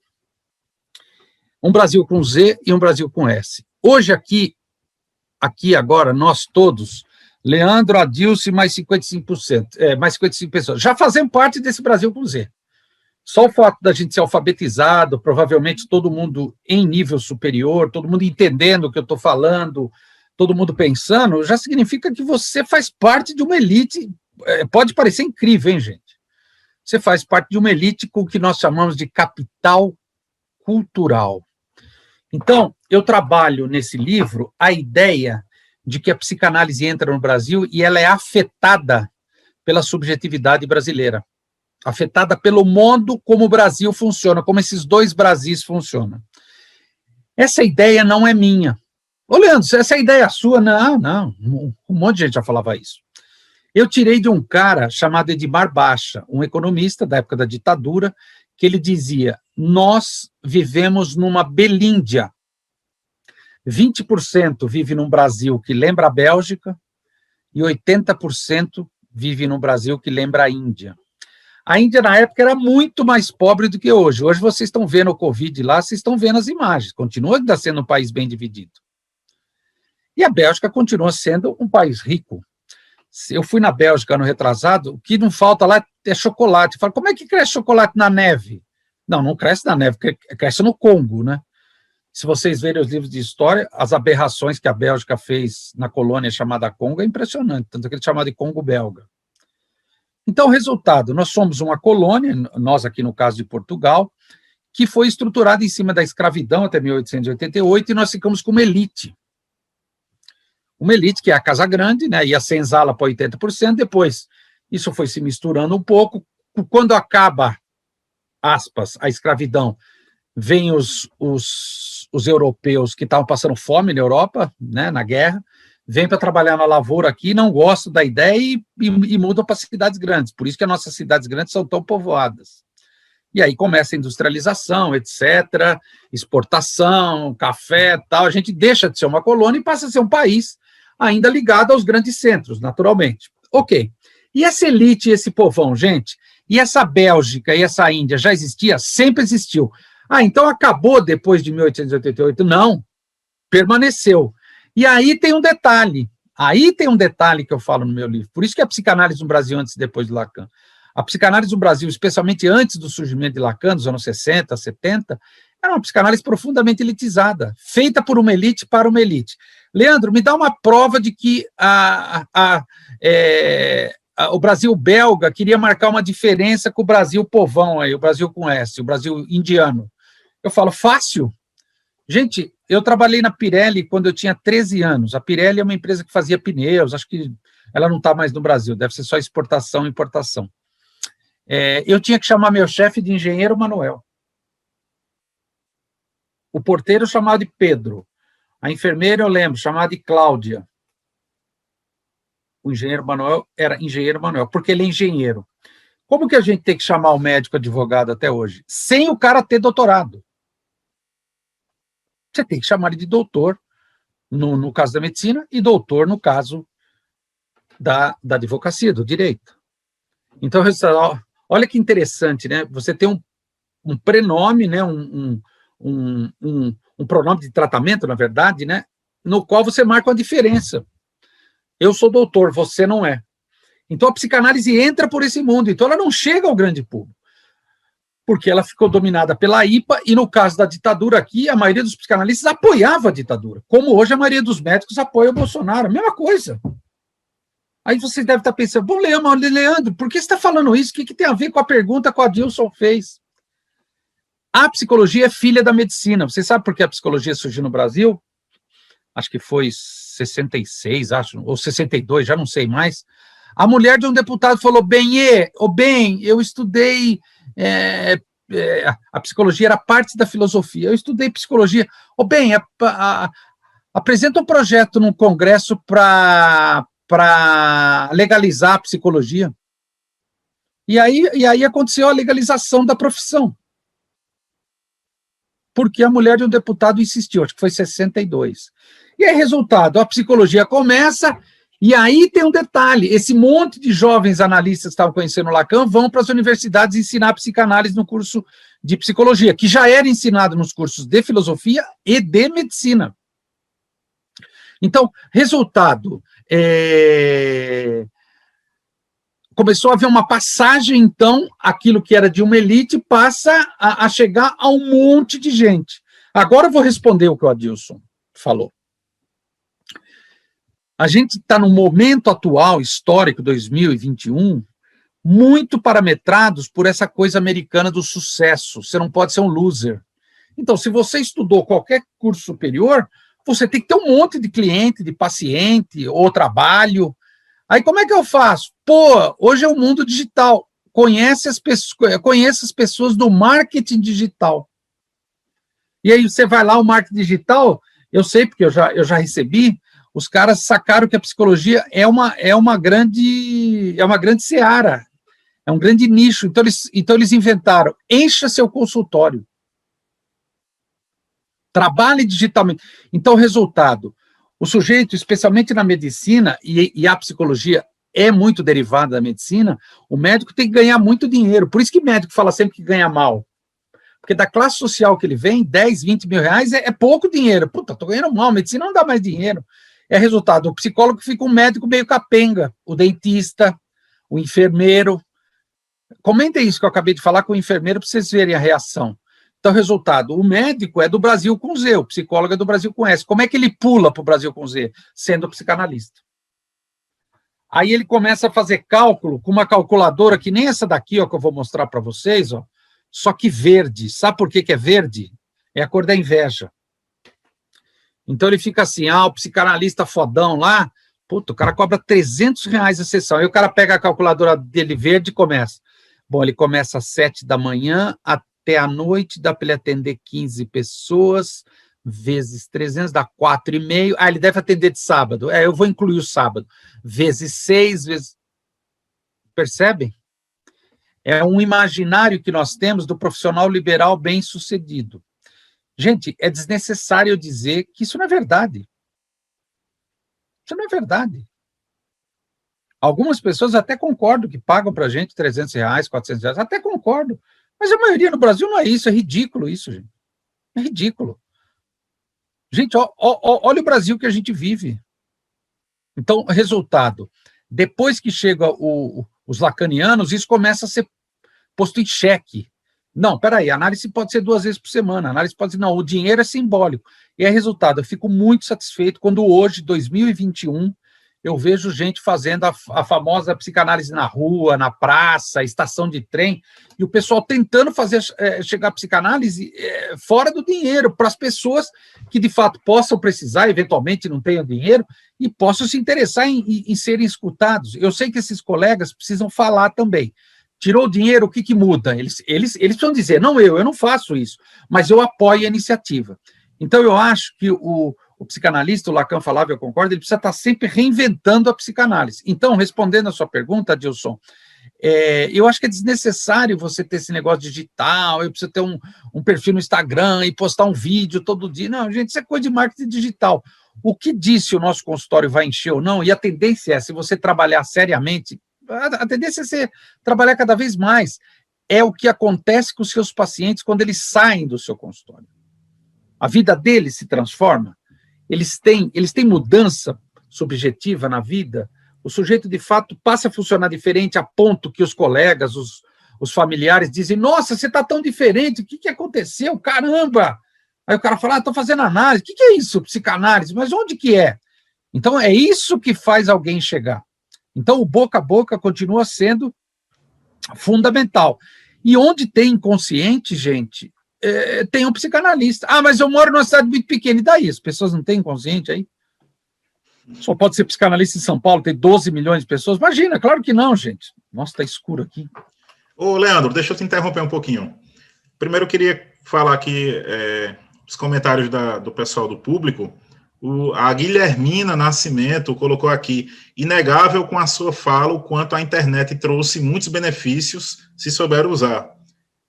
Um Brasil com Z e um Brasil com S. Hoje aqui agora, nós todos, Leandro, Adilce, mais 55%, mais 55 pessoas, já fazemos parte desse Brasil com Z. Só o fato da gente ser alfabetizado, provavelmente todo mundo em nível superior, todo mundo entendendo o que eu estou falando, todo mundo pensando, já significa que você faz parte de uma elite. Pode parecer incrível, hein, gente? Você faz parte de uma elite com o que nós chamamos de capital cultural. Então, eu trabalho nesse livro a ideia de que a psicanálise entra no Brasil e ela é afetada pela subjetividade brasileira, afetada pelo modo como o Brasil funciona, como esses 2 Brasis funcionam. Essa ideia não é minha. Ô, Leandro, essa ideia é sua? Não, um monte de gente já falava isso. Eu tirei de um cara chamado Edmar Baixa, um economista da época da ditadura, que ele dizia, nós vivemos numa Belíndia. 20% vive num Brasil que lembra a Bélgica e 80% vive num Brasil que lembra a Índia. A Índia, na época, era muito mais pobre do que hoje. Hoje vocês estão vendo o Covid lá, vocês estão vendo as imagens. Continua ainda sendo um país bem dividido. E a Bélgica continua sendo um país rico. Eu fui na Bélgica ano retrasado, o que não falta lá é chocolate. Eu falo, como é que cresce chocolate na neve? Não cresce na neve, cresce no Congo, né? Se vocês verem os livros de história, as aberrações que a Bélgica fez na colônia chamada Congo é impressionante, tanto que ele chamado de Congo belga. Então, resultado, nós somos uma colônia, nós aqui no caso de Portugal, que foi estruturada em cima da escravidão até 1888, e nós ficamos com uma elite. Uma elite que é a Casa Grande, né, e a senzala para 80%, depois isso foi se misturando um pouco, quando acaba, aspas, a escravidão, vêm os europeus que estavam passando fome na Europa, né, na guerra, vêm para trabalhar na lavoura aqui, não gostam da ideia e mudam para cidades grandes, por isso que as nossas cidades grandes são tão povoadas. E aí começa a industrialização, etc., exportação, café, tal, a gente deixa de ser uma colônia e passa a ser um país ainda ligado aos grandes centros, naturalmente. Ok. E essa elite, esse povão, gente, e essa Bélgica e essa Índia já existia? Sempre existiu. Então acabou depois de 1888? Não, permaneceu. E aí tem um detalhe que eu falo no meu livro, por isso que a psicanálise no Brasil antes e depois de Lacan. A psicanálise no Brasil, especialmente antes do surgimento de Lacan, nos anos 60, 70, era uma psicanálise profundamente elitizada, feita por uma elite para uma elite. Leandro, me dá uma prova de que o Brasil belga queria marcar uma diferença com o Brasil povão, aí, o Brasil com S, o Brasil indiano. Eu falo, fácil. Gente, eu trabalhei na Pirelli quando eu tinha 13 anos. A Pirelli é uma empresa que fazia pneus, acho que ela não está mais no Brasil, deve ser só exportação e importação. Eu tinha que chamar meu chefe de engenheiro Manuel. O porteiro chamado de Pedro. A enfermeira, eu lembro, chamada de Cláudia. O engenheiro Manuel era engenheiro Manuel, porque ele é engenheiro. Como que a gente tem que chamar o médico advogado até hoje? Sem o cara ter doutorado. Você tem que chamar ele de doutor, no caso da medicina, e doutor no caso da advocacia, do direito. Então, olha que interessante, né? Você tem um prenome, né? Um pronome de tratamento, na verdade, né? No qual você marca uma diferença. Eu sou doutor, você não é. Então, a psicanálise entra por esse mundo, então ela não chega ao grande público, porque ela ficou dominada pela IPA, e no caso da ditadura aqui, a maioria dos psicanalistas apoiava a ditadura, como hoje a maioria dos médicos apoia o Bolsonaro, a mesma coisa. Aí você deve estar pensando, bom, Leandro, por que você está falando isso? O que tem a ver com a pergunta que o Adilson fez? A psicologia é filha da medicina. Você sabe por que a psicologia surgiu no Brasil? Acho que foi 66, acho, ou 62, já não sei mais. A mulher de um deputado falou, eu estudei, a psicologia era parte da filosofia, eu estudei psicologia. Apresenta um projeto num congresso para legalizar a psicologia. E aí aconteceu a legalização da profissão. Porque a mulher de um deputado insistiu, acho que foi 62. E aí, resultado, a psicologia começa, e aí tem um detalhe, esse monte de jovens analistas que estavam conhecendo o Lacan vão para as universidades ensinar psicanálise no curso de psicologia, que já era ensinado nos cursos de filosofia e de medicina. Então, resultado, começou a haver uma passagem, então, aquilo que era de uma elite passa a chegar a um monte de gente. Agora eu vou responder o que o Adilson falou. A gente está no momento atual, histórico, 2021, muito parametrados por essa coisa americana do sucesso. Você não pode ser um loser. Então, se você estudou qualquer curso superior, você tem que ter um monte de cliente, de paciente, ou trabalho. Aí, como é que eu faço? Hoje é o mundo digital. Conheça as pessoas do marketing digital. E aí você vai lá, o marketing digital, eu sei, porque eu já recebi, os caras sacaram que a psicologia é uma grande seara, é um grande nicho. Então eles inventaram, encha seu consultório. Trabalhe digitalmente. Então, resultado, o sujeito, especialmente na medicina, e a psicologia é muito derivada da medicina, o médico tem que ganhar muito dinheiro. Por isso que o médico fala sempre que ganha mal. Porque da classe social que ele vem, 10, 20 mil reais é pouco dinheiro. Puta, tô ganhando mal, a medicina não dá mais dinheiro. É resultado, o psicólogo fica um médico meio capenga, o dentista, o enfermeiro. Comentem isso que eu acabei de falar com o enfermeiro para vocês verem a reação. Então, resultado, o médico é do Brasil com Z, o psicólogo é do Brasil com S. Como é que ele pula para o Brasil com Z? Sendo psicanalista. Aí ele começa a fazer cálculo com uma calculadora que nem essa daqui, ó, que eu vou mostrar para vocês, ó, só que verde. Sabe por que é verde? É a cor da inveja. Então ele fica assim, o psicanalista fodão lá, puta, o cara cobra R$300 a sessão. Aí o cara pega a calculadora dele verde e começa. Bom, ele começa às 7 da manhã até a noite, dá para ele atender 15 pessoas, vezes 300, dá 4,5. Ele deve atender de sábado. Eu vou incluir o sábado. Vezes 6, vezes... Percebem? É um imaginário que nós temos do profissional liberal bem-sucedido. Gente, é desnecessário dizer que isso não é verdade. Isso não é verdade. Algumas pessoas até concordam que pagam para a gente R$300, R$400, até concordo. Mas a maioria no Brasil não é isso, é ridículo isso, gente. É ridículo. Gente, olha o Brasil que a gente vive. Então, resultado, depois que chega os lacanianos, isso começa a ser posto em xeque. Não, peraí, a análise pode ser 2 vezes por semana, a análise pode ser, não, o dinheiro é simbólico. E é resultado, eu fico muito satisfeito quando hoje, 2021, eu vejo gente fazendo a famosa psicanálise na rua, na praça, estação de trem, e o pessoal tentando fazer chegar a psicanálise fora do dinheiro, para as pessoas que de fato possam precisar, eventualmente não tenham dinheiro, e possam se interessar em serem escutados. Eu sei que esses colegas precisam falar também. Tirou o dinheiro, o que muda? Eles precisam dizer, não eu não faço isso, mas eu apoio a iniciativa. Então, eu acho que o psicanalista, o Lacan falava, eu concordo, ele precisa estar sempre reinventando a psicanálise. Então, respondendo a sua pergunta, Adilson, eu acho que é desnecessário você ter esse negócio digital, eu preciso ter um perfil no Instagram e postar um vídeo todo dia. Não, gente, isso é coisa de marketing digital. O que diz se o nosso consultório vai encher ou não, e a tendência é, se você trabalhar seriamente, a tendência é você trabalhar cada vez mais. É o que acontece com os seus pacientes quando eles saem do seu consultório. A vida deles se transforma. Eles têm mudança subjetiva na vida. O sujeito, de fato, passa a funcionar diferente a ponto que os colegas, os familiares dizem, nossa, você está tão diferente, o que aconteceu? Caramba! Aí o cara fala, estou fazendo análise. O que é isso, psicanálise? Mas onde que é? Então, é isso que faz alguém chegar. Então, o boca a boca continua sendo fundamental. E onde tem inconsciente, gente, tem um psicanalista. Ah, mas eu moro numa cidade muito pequena, e daí? As pessoas não têm inconsciente aí? Só pode ser psicanalista em São Paulo, tem 12 milhões de pessoas? Imagina, claro que não, gente. Nossa, está escuro aqui. Ô, Leandro, deixa eu te interromper um pouquinho. Primeiro, eu queria falar aqui os comentários do pessoal do público. A Guilhermina Nascimento colocou aqui: inegável com a sua fala o quanto a internet trouxe muitos benefícios se souber usar.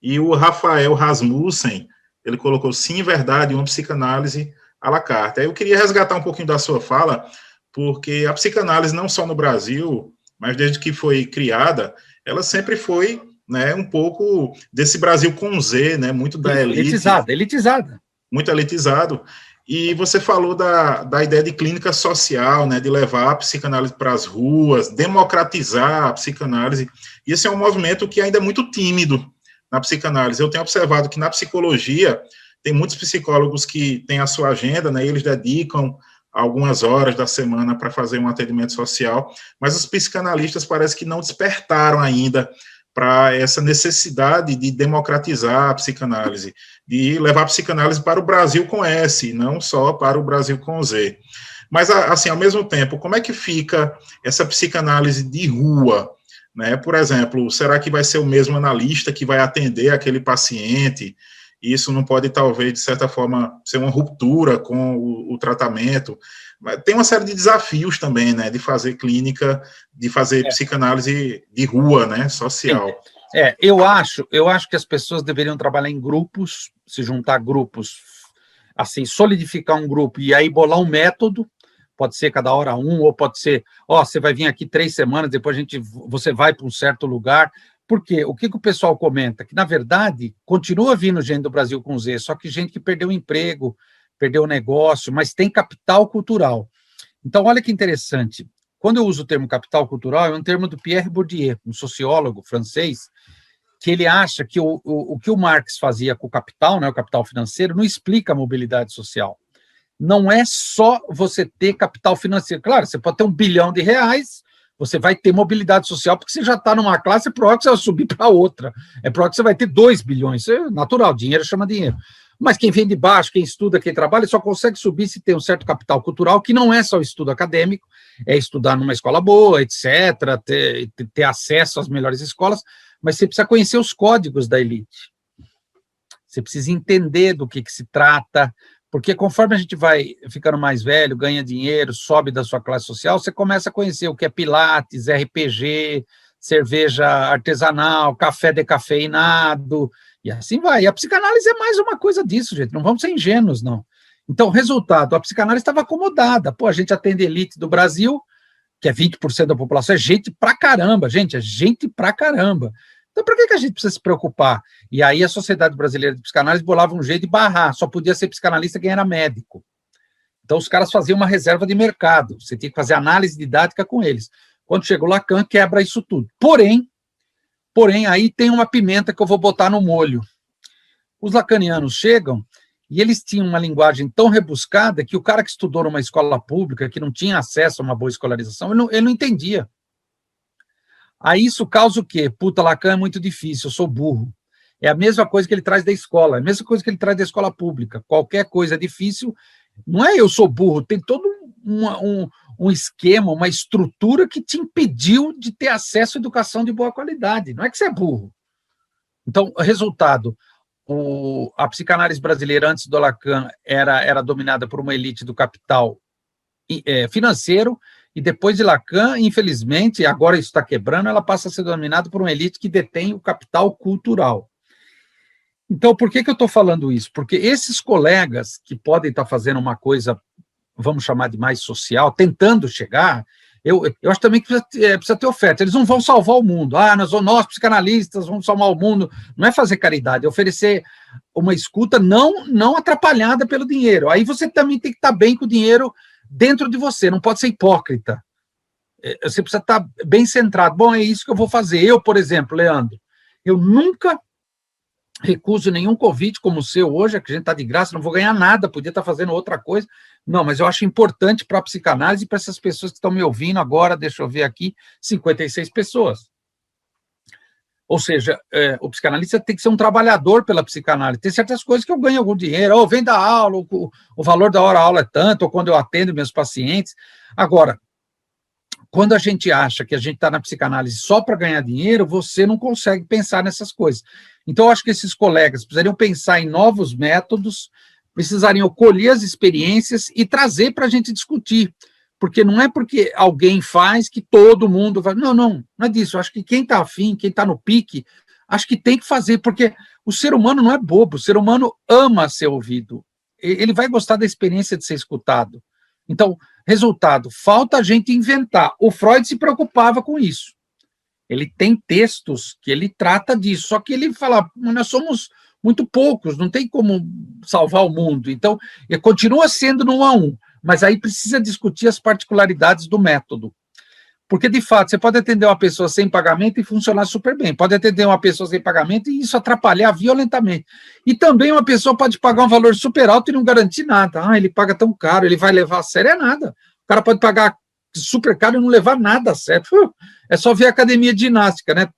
E o Rafael Rasmussen, ele colocou: sim, verdade, uma psicanálise à la carte. Aí eu queria resgatar um pouquinho da sua fala, porque a psicanálise, não só no Brasil, mas desde que foi criada, ela sempre foi, né, um pouco desse Brasil com Z, né, muito da elite. Elitizada. Muito elitizado. E você falou da ideia de clínica social, né, de levar a psicanálise para as ruas, democratizar a psicanálise. E esse é um movimento que ainda é muito tímido na psicanálise. Eu tenho observado que na psicologia tem muitos psicólogos que têm a sua agenda, né, e eles dedicam algumas horas da semana para fazer um atendimento social, mas os psicanalistas parece que não despertaram ainda para essa necessidade de democratizar a psicanálise, de levar a psicanálise para o Brasil com S, não só para o Brasil com Z. Mas, assim, ao mesmo tempo, como é que fica essa psicanálise de rua, né? Por exemplo, será que vai ser o mesmo analista que vai atender aquele paciente? Isso não pode, talvez, de certa forma, ser uma ruptura com o tratamento. Tem uma série de desafios também, né, de fazer clínica, de fazer psicanálise de rua, né, social. Eu acho que as pessoas deveriam trabalhar em grupos, se juntar grupos, assim, solidificar um grupo e aí bolar um método, pode ser cada hora um, ou pode ser, você vai vir aqui 3 semanas, depois você vai para um certo lugar. Porque o que o pessoal comenta? Que, na verdade, continua vindo gente do Brasil com Z, só que gente que perdeu o emprego, perdeu o negócio, mas tem capital cultural. Então, olha que interessante. Quando eu uso o termo capital cultural, é um termo do Pierre Bourdieu, um sociólogo francês, que ele acha que o que o Marx fazia com o capital, né, o capital financeiro, não explica a mobilidade social. Não é só você ter capital financeiro. Claro, você pode ter R$1 bilhão, você vai ter mobilidade social, porque você já está numa classe, é provável que você vai subir para outra. É provável que você vai ter 2 bilhões. Isso é natural, dinheiro chama dinheiro. Mas quem vem de baixo, quem estuda, quem trabalha, só consegue subir se tem um certo capital cultural, que não é só o estudo acadêmico, é estudar numa escola boa, etc., ter acesso às melhores escolas, mas você precisa conhecer os códigos da elite. Você precisa entender do que se trata, porque conforme a gente vai ficando mais velho, ganha dinheiro, sobe da sua classe social, você começa a conhecer o que é pilates, RPG, cerveja artesanal, café decafeinado, e assim vai. E a psicanálise é mais uma coisa disso, gente, não vamos ser ingênuos, não. Então, resultado, a psicanálise estava acomodada. A gente atende elite do Brasil, que é 20% da população, é gente pra caramba, gente, é gente pra caramba. Então, por que a gente precisa se preocupar? E aí a Sociedade Brasileira de Psicanálise bolava um jeito de barrar, só podia ser psicanalista quem era médico. Então, os caras faziam uma reserva de mercado, você tinha que fazer análise didática com eles. Quando chegou Lacan, quebra isso tudo. Porém, aí tem uma pimenta que eu vou botar no molho. Os lacanianos chegam e eles tinham uma linguagem tão rebuscada que o cara que estudou numa escola pública, que não tinha acesso a uma boa escolarização, ele não entendia. Aí isso causa o quê? Puta, Lacan é muito difícil, eu sou burro. É a mesma coisa que ele traz da escola, é a mesma coisa que ele traz da escola pública. Qualquer coisa difícil, não é eu sou burro, tem todo um esquema, uma estrutura que te impediu de ter acesso à educação de boa qualidade. Não é que você é burro. Então, resultado, a psicanálise brasileira antes do Lacan era dominada por uma elite do capital financeiro, e depois de Lacan, infelizmente, agora isso está quebrando, ela passa a ser dominada por uma elite que detém o capital cultural. Então, por que eu estou falando isso? Porque esses colegas que podem estar fazendo uma coisa, vamos chamar de mais social, tentando chegar, eu acho também que precisa ter oferta. Eles não vão salvar o mundo. Nós psicanalistas, vamos salvar o mundo. Não é fazer caridade, é oferecer uma escuta não atrapalhada pelo dinheiro. Aí você também tem que estar bem com o dinheiro dentro de você, não pode ser hipócrita. Você precisa estar bem centrado. Bom, é isso que eu vou fazer. Eu, por exemplo, Leandro, eu nunca recuso nenhum convite como o seu hoje, que a gente está de graça, não vou ganhar nada, podia estar fazendo outra coisa. Não, mas eu acho importante para a psicanálise e para essas pessoas que estão me ouvindo agora, deixa eu ver aqui, 56 pessoas. Ou seja, o psicanalista tem que ser um trabalhador pela psicanálise. Tem certas coisas que eu ganho algum dinheiro, ou vem da aula, o valor da hora-aula é tanto, ou quando eu atendo meus pacientes. Agora, quando a gente acha que a gente está na psicanálise só para ganhar dinheiro, você não consegue pensar nessas coisas. Então, eu acho que esses colegas precisariam pensar em novos métodos, precisariam colher as experiências e trazer para a gente discutir. Porque não é porque alguém faz que todo mundo vai. Não é disso. Eu acho que quem está afim, quem está no pique, acho que tem que fazer, porque o ser humano não é bobo, o ser humano ama ser ouvido. Ele vai gostar da experiência de ser escutado. Então, resultado, falta a gente inventar. O Freud se preocupava com isso. Ele tem textos que ele trata disso, só que ele fala, nós somos muito poucos, não tem como salvar o mundo. Então, ele continua sendo no 1 a 1, mas aí precisa discutir as particularidades do método. Porque, de fato, você pode atender uma pessoa sem pagamento e funcionar super bem. Pode atender uma pessoa sem pagamento e isso atrapalhar violentamente. E também uma pessoa pode pagar um valor super alto e não garantir nada. Ele paga tão caro, ele vai levar a sério, é nada. O cara pode pagar super caro e não levar nada a sério. É só ver a academia de ginástica, né?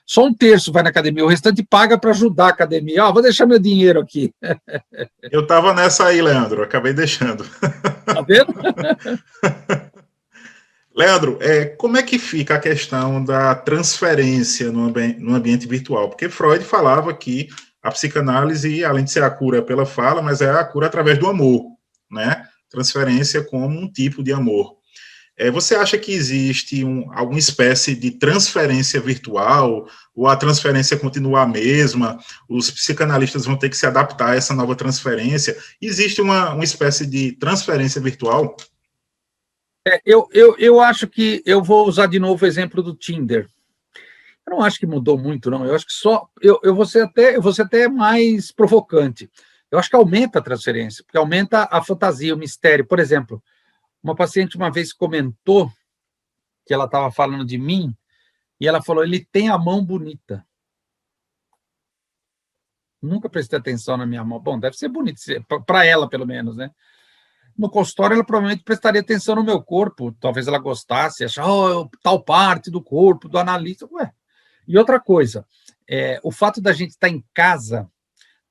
Só 1/3 vai na academia, o restante paga para ajudar a academia. Vou deixar meu dinheiro aqui. Eu estava nessa aí, Leandro, acabei deixando. Tá vendo? Leandro, como é que fica a questão da transferência no ambiente virtual? Porque Freud falava que a psicanálise, além de ser a cura pela fala, mas é a cura através do amor, né? Transferência como um tipo de amor. Você acha que existe alguma espécie de transferência virtual, ou a transferência continua a mesma, os psicanalistas vão ter que se adaptar a essa nova transferência? Existe uma espécie de transferência virtual? Eu acho que eu vou usar de novo o exemplo do Tinder. Eu não acho que mudou muito, não. Eu acho que só. Eu vou ser até mais provocante. Eu acho que aumenta a transferência, porque aumenta a fantasia, o mistério. Por exemplo, uma paciente uma vez comentou que ela estava falando de mim, e ela falou: ele tem a mão bonita. Nunca prestei atenção na minha mão. Bom, deve ser bonito, para ela, pelo menos, né? No consultório, ela provavelmente prestaria atenção no meu corpo. Talvez ela gostasse, achar tal parte do corpo, do analista. Ué. E outra coisa, o fato da gente estar em casa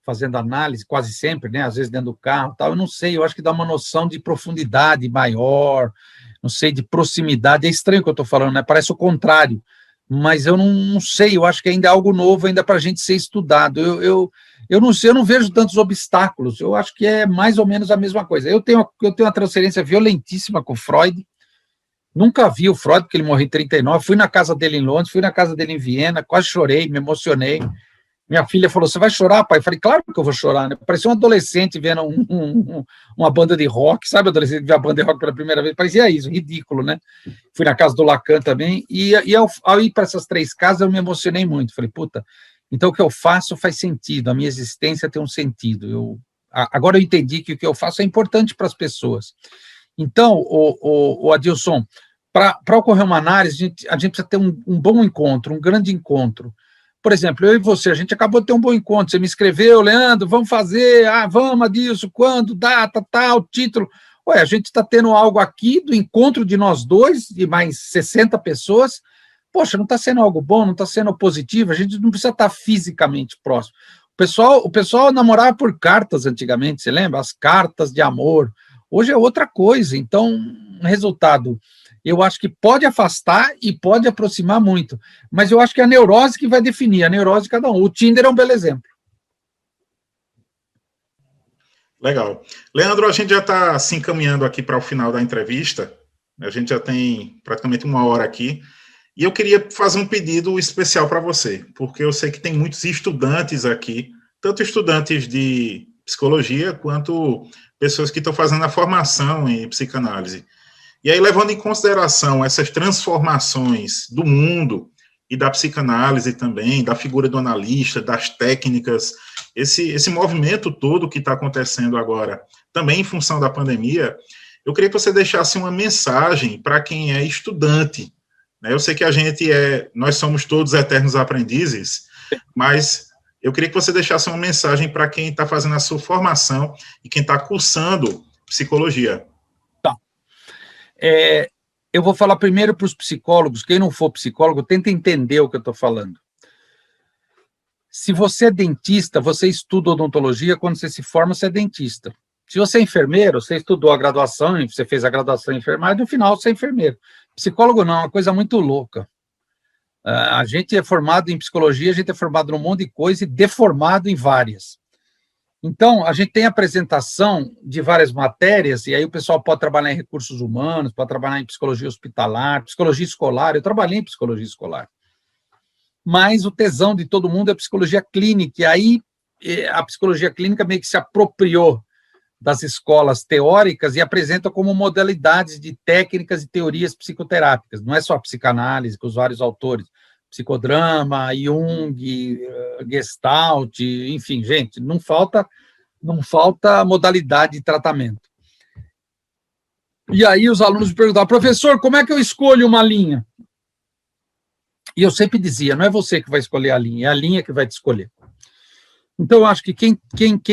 fazendo análise, quase sempre, né? Às vezes dentro do carro, tal, eu não sei, eu acho que dá uma noção de profundidade maior, não sei, de proximidade. É estranho o que eu estou falando, né? Parece o contrário, mas eu não sei, eu acho que ainda é algo novo ainda para a gente ser estudado. Eu não sei, eu não vejo tantos obstáculos, eu acho que é mais ou menos a mesma coisa. Eu tenho uma transferência violentíssima com o Freud, nunca vi o Freud, porque ele morreu em 39, fui na casa dele em Londres, fui na casa dele em Viena, quase chorei, me emocionei. Minha filha falou: você vai chorar, pai? Eu falei: claro que eu vou chorar, né? Parecia um adolescente vendo uma banda de rock, sabe? Adolescente que vê a banda de rock pela primeira vez, parecia isso, ridículo, né? Fui na casa do Lacan também, e ao ir para essas 3 casas eu me emocionei muito, falei: puta, então o que eu faço faz sentido, a minha existência tem um sentido. Agora eu entendi que o que eu faço é importante para as pessoas. Então, o Adilson, para ocorrer uma análise, a gente precisa ter um bom encontro, um grande encontro. Por exemplo, eu e você, a gente acabou de ter um bom encontro, você me escreveu: Leandro, vamos fazer, vamos, Adilson, quando, data, tal, título. Ué, a gente está tendo algo aqui do encontro de nós dois, e mais 60 pessoas, poxa, não está sendo algo bom, não está sendo positivo, a gente não precisa estar fisicamente próximo. O pessoal namorava por cartas antigamente, você lembra? As cartas de amor. Hoje é outra coisa, então, resultado, eu acho que pode afastar e pode aproximar muito, mas eu acho que é a neurose que vai definir, a neurose de cada um. O Tinder é um belo exemplo. Legal. Leandro, a gente já está se encaminhando aqui para o final da entrevista, a gente já tem praticamente 1 hora aqui, e eu queria fazer um pedido especial para você, porque eu sei que tem muitos estudantes aqui, tanto estudantes de psicologia, quanto pessoas que estão fazendo a formação em psicanálise. E aí, levando em consideração essas transformações do mundo e da psicanálise também, da figura do analista, das técnicas, esse movimento todo que está acontecendo agora, também em função da pandemia, eu queria que você deixasse uma mensagem para quem é estudante. Eu sei que nós somos todos eternos aprendizes, mas eu queria que você deixasse uma mensagem para quem está fazendo a sua formação e quem está cursando psicologia. Tá. Eu vou falar primeiro para os psicólogos. Quem não for psicólogo, tenta entender o que eu estou falando. Se você é dentista, você estuda odontologia, quando você se forma, você é dentista. Se você é enfermeiro, você estudou a graduação, você fez a graduação em enfermagem, no final você é enfermeiro. Psicólogo não, é uma coisa muito louca. A gente é formado em psicologia, a gente é formado num monte de coisa e deformado em várias. Então, a gente tem apresentação de várias matérias, e aí o pessoal pode trabalhar em recursos humanos, pode trabalhar em psicologia hospitalar, psicologia escolar. Eu trabalhei em psicologia escolar. Mas o tesão de todo mundo é a psicologia clínica, e aí a psicologia clínica meio que se apropriou das escolas teóricas e apresenta como modalidades de técnicas e teorias psicoterápicas. Não é só a psicanálise, com os vários autores, psicodrama, Jung, Gestalt, enfim, gente, não falta modalidade de tratamento. E aí os alunos me perguntavam, professor, como é que eu escolho uma linha? E eu sempre dizia, não é você que vai escolher a linha, é a linha que vai te escolher. Então, eu acho que quem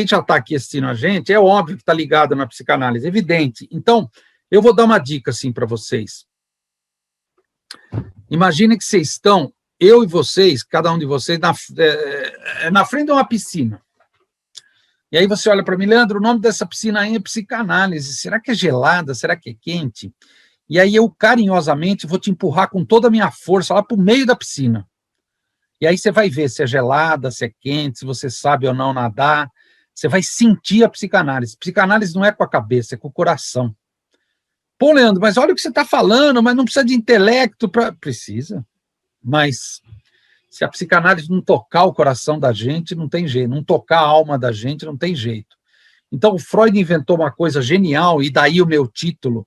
já está aqui assistindo a gente, é óbvio que está ligado na psicanálise, é evidente. Então, eu vou dar uma dica, assim, para vocês. Imagine que vocês estão, eu e vocês, cada um de vocês, na frente de uma piscina. E aí você olha para mim, Leandro, o nome dessa piscina aí é psicanálise. Será que é gelada? Será que é quente? E aí eu, carinhosamente, vou te empurrar com toda a minha força lá para o meio da piscina. E aí você vai ver se é gelada, se é quente, se você sabe ou não nadar. Você vai sentir a psicanálise. Psicanálise não é com a cabeça, é com o coração. Pô, Leandro, mas olha o que você está falando, mas não precisa de intelecto para... Precisa. Mas se a psicanálise não tocar o coração da gente, não tem jeito. Não tocar a alma da gente, não tem jeito. Então, o Freud inventou uma coisa genial, e daí o meu título,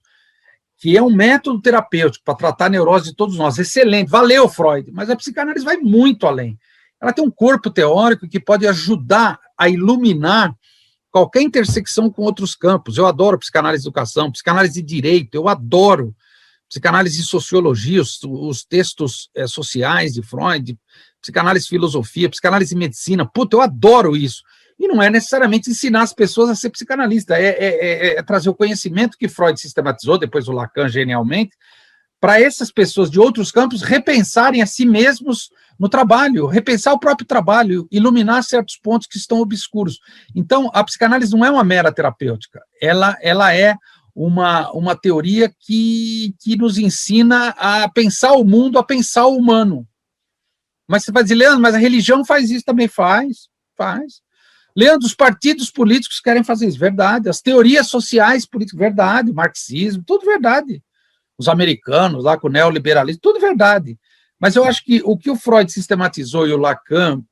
que é um método terapêutico para tratar a neurose de todos nós. Excelente, valeu, Freud, mas a psicanálise vai muito além. Ela tem um corpo teórico que pode ajudar a iluminar qualquer intersecção com outros campos. Eu adoro psicanálise de educação, psicanálise de direito, eu adoro psicanálise de sociologia, os textos sociais de Freud, psicanálise de filosofia, psicanálise de medicina. Puta, eu adoro isso. E não é necessariamente ensinar as pessoas a ser psicanalista, é trazer o conhecimento que Freud sistematizou, depois o Lacan genialmente, para essas pessoas de outros campos repensarem a si mesmos no trabalho, repensar o próprio trabalho, iluminar certos pontos que estão obscuros. Então, a psicanálise não é uma mera terapêutica, ela é uma teoria que nos ensina a pensar o mundo, a pensar o humano. Mas você vai dizer, Leandro, mas a religião faz isso também? Faz. Leandro, os partidos políticos querem fazer isso, verdade. As teorias sociais políticas, verdade. Marxismo, tudo verdade. Os americanos, lá com o neoliberalismo, tudo verdade. Mas eu acho que o que o Freud sistematizou e o Lacan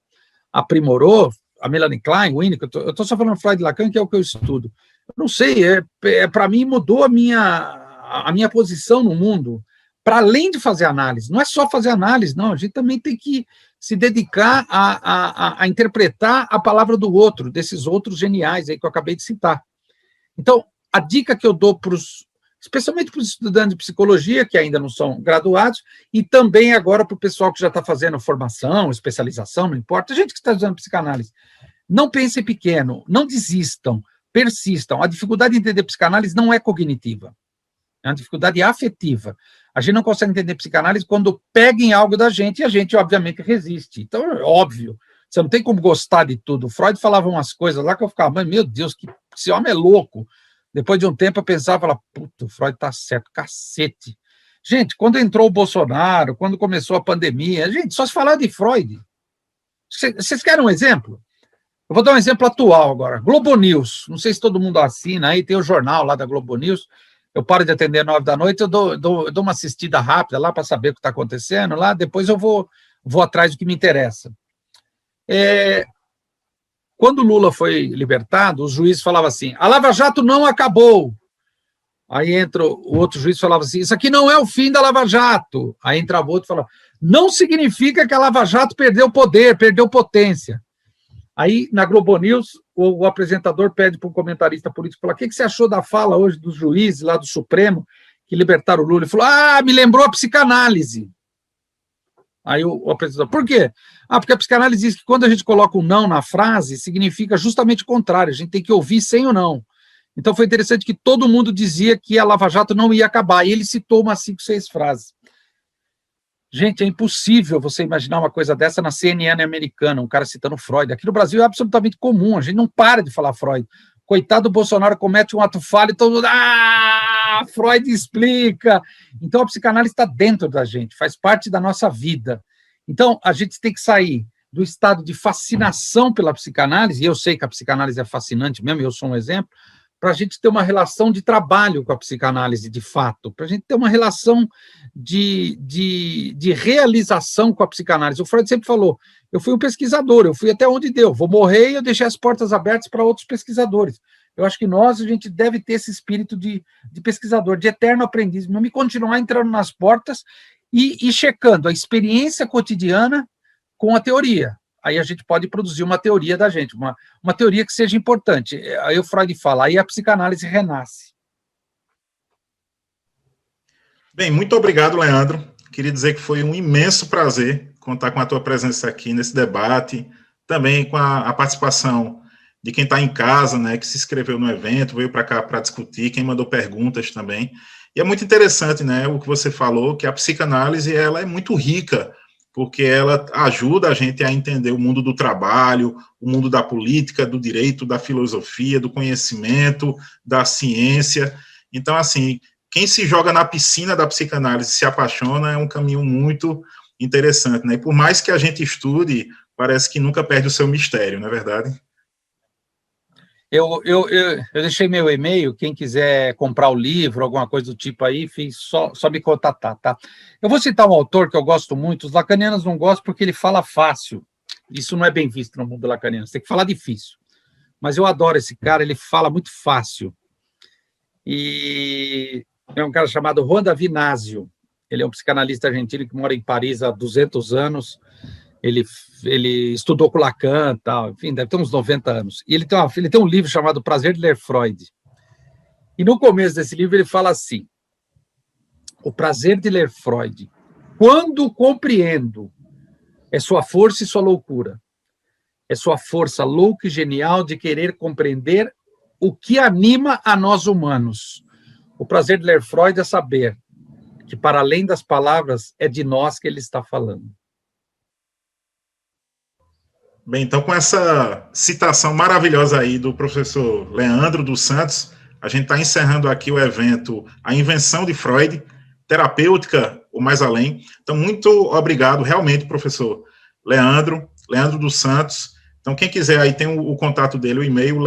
aprimorou, a Melanie Klein, o Winnicott, eu estou só falando Freud e Lacan, que é o que eu estudo. Eu não sei, para mim mudou a minha posição no mundo, para além de fazer análise. Não é só fazer análise, não, a gente também tem que se dedicar a interpretar a palavra do outro, desses outros geniais aí que eu acabei de citar. Então, a dica que eu dou especialmente para os estudantes de psicologia, que ainda não são graduados, e também agora para o pessoal que já está fazendo formação, especialização, não importa, a gente que está usando psicanálise, não pensem pequeno, não desistam, persistam. A dificuldade de entender psicanálise não é cognitiva, é uma dificuldade afetiva. A gente não consegue entender psicanálise quando peguem algo da gente e a gente, obviamente, resiste. Então, é óbvio, você não tem como gostar de tudo. Freud falava umas coisas lá que eu ficava, mas, meu Deus, esse homem é louco. Depois de um tempo eu pensava, puta, o Freud tá certo, cacete. Gente, quando entrou o Bolsonaro, quando começou a pandemia, gente, só se falar de Freud. Vocês querem um exemplo? Eu vou dar um exemplo atual agora. Globo News, não sei se todo mundo assina, aí tem o jornal lá da Globo News, eu paro de atender às 9 da noite, eu dou uma assistida rápida lá para saber o que está acontecendo, lá depois eu vou atrás do que me interessa. Quando o Lula foi libertado, os juízes falavam assim, a Lava Jato não acabou. Aí entra o outro juiz e falava assim, isso aqui não é o fim da Lava Jato. Aí entrava outro e falava, não significa que a Lava Jato perdeu poder, perdeu potência. Aí, na Globo News, o apresentador pede para um comentarista político, fala, o que você achou da fala hoje dos juízes lá do Supremo, que libertaram o Lula? Ele falou, me lembrou a psicanálise. Aí o apresentador, por quê? Porque a psicanálise diz que quando a gente coloca um não na frase, significa justamente o contrário, a gente tem que ouvir sem o não. Então foi interessante que todo mundo dizia que a Lava Jato não ia acabar, e ele citou umas 5, 6 frases. Gente, é impossível você imaginar uma coisa dessa na CNN americana, um cara citando Freud. Aqui no Brasil é absolutamente comum, a gente não para de falar Freud. Coitado do Bolsonaro, comete um ato falho e todo mundo, Freud explica. Então a psicanálise está dentro da gente, faz parte da nossa vida. Então a gente tem que sair do estado de fascinação pela psicanálise, e eu sei que a psicanálise é fascinante mesmo, eu sou um exemplo, para a gente ter uma relação de trabalho com a psicanálise de fato, para a gente ter uma relação de realização com a psicanálise. O Freud sempre falou, eu fui um pesquisador, eu fui até onde deu, vou morrer e eu deixei as portas abertas para outros pesquisadores. Eu acho que a gente deve ter esse espírito de pesquisador, de eterno aprendiz, não me continuar entrando nas portas e checando a experiência cotidiana com a teoria. Aí a gente pode produzir uma teoria da gente, uma teoria que seja importante. Aí o Freud fala, aí a psicanálise renasce. Bem, muito obrigado, Leandro. Queria dizer que foi um imenso prazer contar com a tua presença aqui nesse debate, também com a participação de quem está em casa, né, que se inscreveu no evento, veio para cá para discutir, quem mandou perguntas também. E é muito interessante, né, o que você falou, que a psicanálise ela é muito rica, porque ela ajuda a gente a entender o mundo do trabalho, o mundo da política, do direito, da filosofia, do conhecimento, da ciência. Então, assim, quem se joga na piscina da psicanálise e se apaixona é um caminho muito interessante, né? E por mais que a gente estude, parece que nunca perde o seu mistério, não é verdade? Eu deixei meu e-mail, quem quiser comprar o livro, alguma coisa do tipo aí, só me contatar, tá? Eu vou citar um autor que eu gosto muito, os lacanianos não gostam porque ele fala fácil, isso não é bem visto no mundo lacaniano, você tem que falar difícil, mas eu adoro esse cara, ele fala muito fácil, e é um cara chamado Juan Davinasio, ele é um psicanalista argentino que mora em Paris há 200 anos, ele estudou com Lacan, tal, enfim, deve ter uns 90 anos. E ele tem um livro chamado Prazer de Ler Freud. E no começo desse livro ele fala assim, o prazer de ler Freud, quando compreendo, é sua força e sua loucura. É sua força louca e genial de querer compreender o que anima a nós humanos. O prazer de ler Freud é saber que, para além das palavras, é de nós que ele está falando. Bem, então com essa citação maravilhosa aí do professor Leandro dos Santos, a gente está encerrando aqui o evento A Invenção de Freud, Terapêutica, ou Mais Além. Então, muito obrigado, realmente, professor Leandro dos Santos. Então, quem quiser aí tem o contato dele, o e-mail,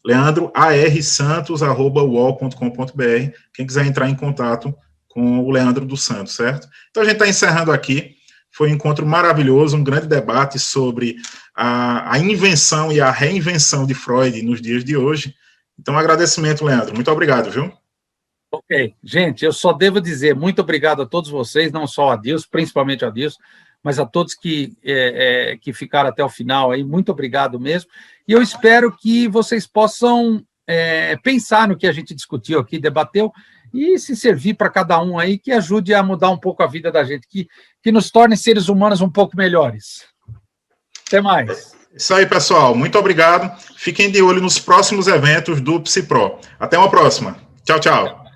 leandroarsantos@uol.com.br. Quem quiser entrar em contato com o Leandro dos Santos, certo? Então, a gente está encerrando aqui. Foi um encontro maravilhoso, um grande debate sobre a invenção e a reinvenção de Freud nos dias de hoje. Então, agradecimento, Leandro. Muito obrigado, viu? Ok. Gente, eu só devo dizer muito obrigado a todos vocês, não só a Deus, principalmente a Deus, mas a todos que ficaram até o final aí. Muito obrigado mesmo. E eu espero que vocês possam pensar no que a gente discutiu aqui, debateu, e se servir para cada um aí, que ajude a mudar um pouco a vida da gente, que nos torne seres humanos um pouco melhores. Até mais. Isso aí, pessoal. Muito obrigado. Fiquem de olho nos próximos eventos do PsiPro. Até uma próxima. Tchau, tchau.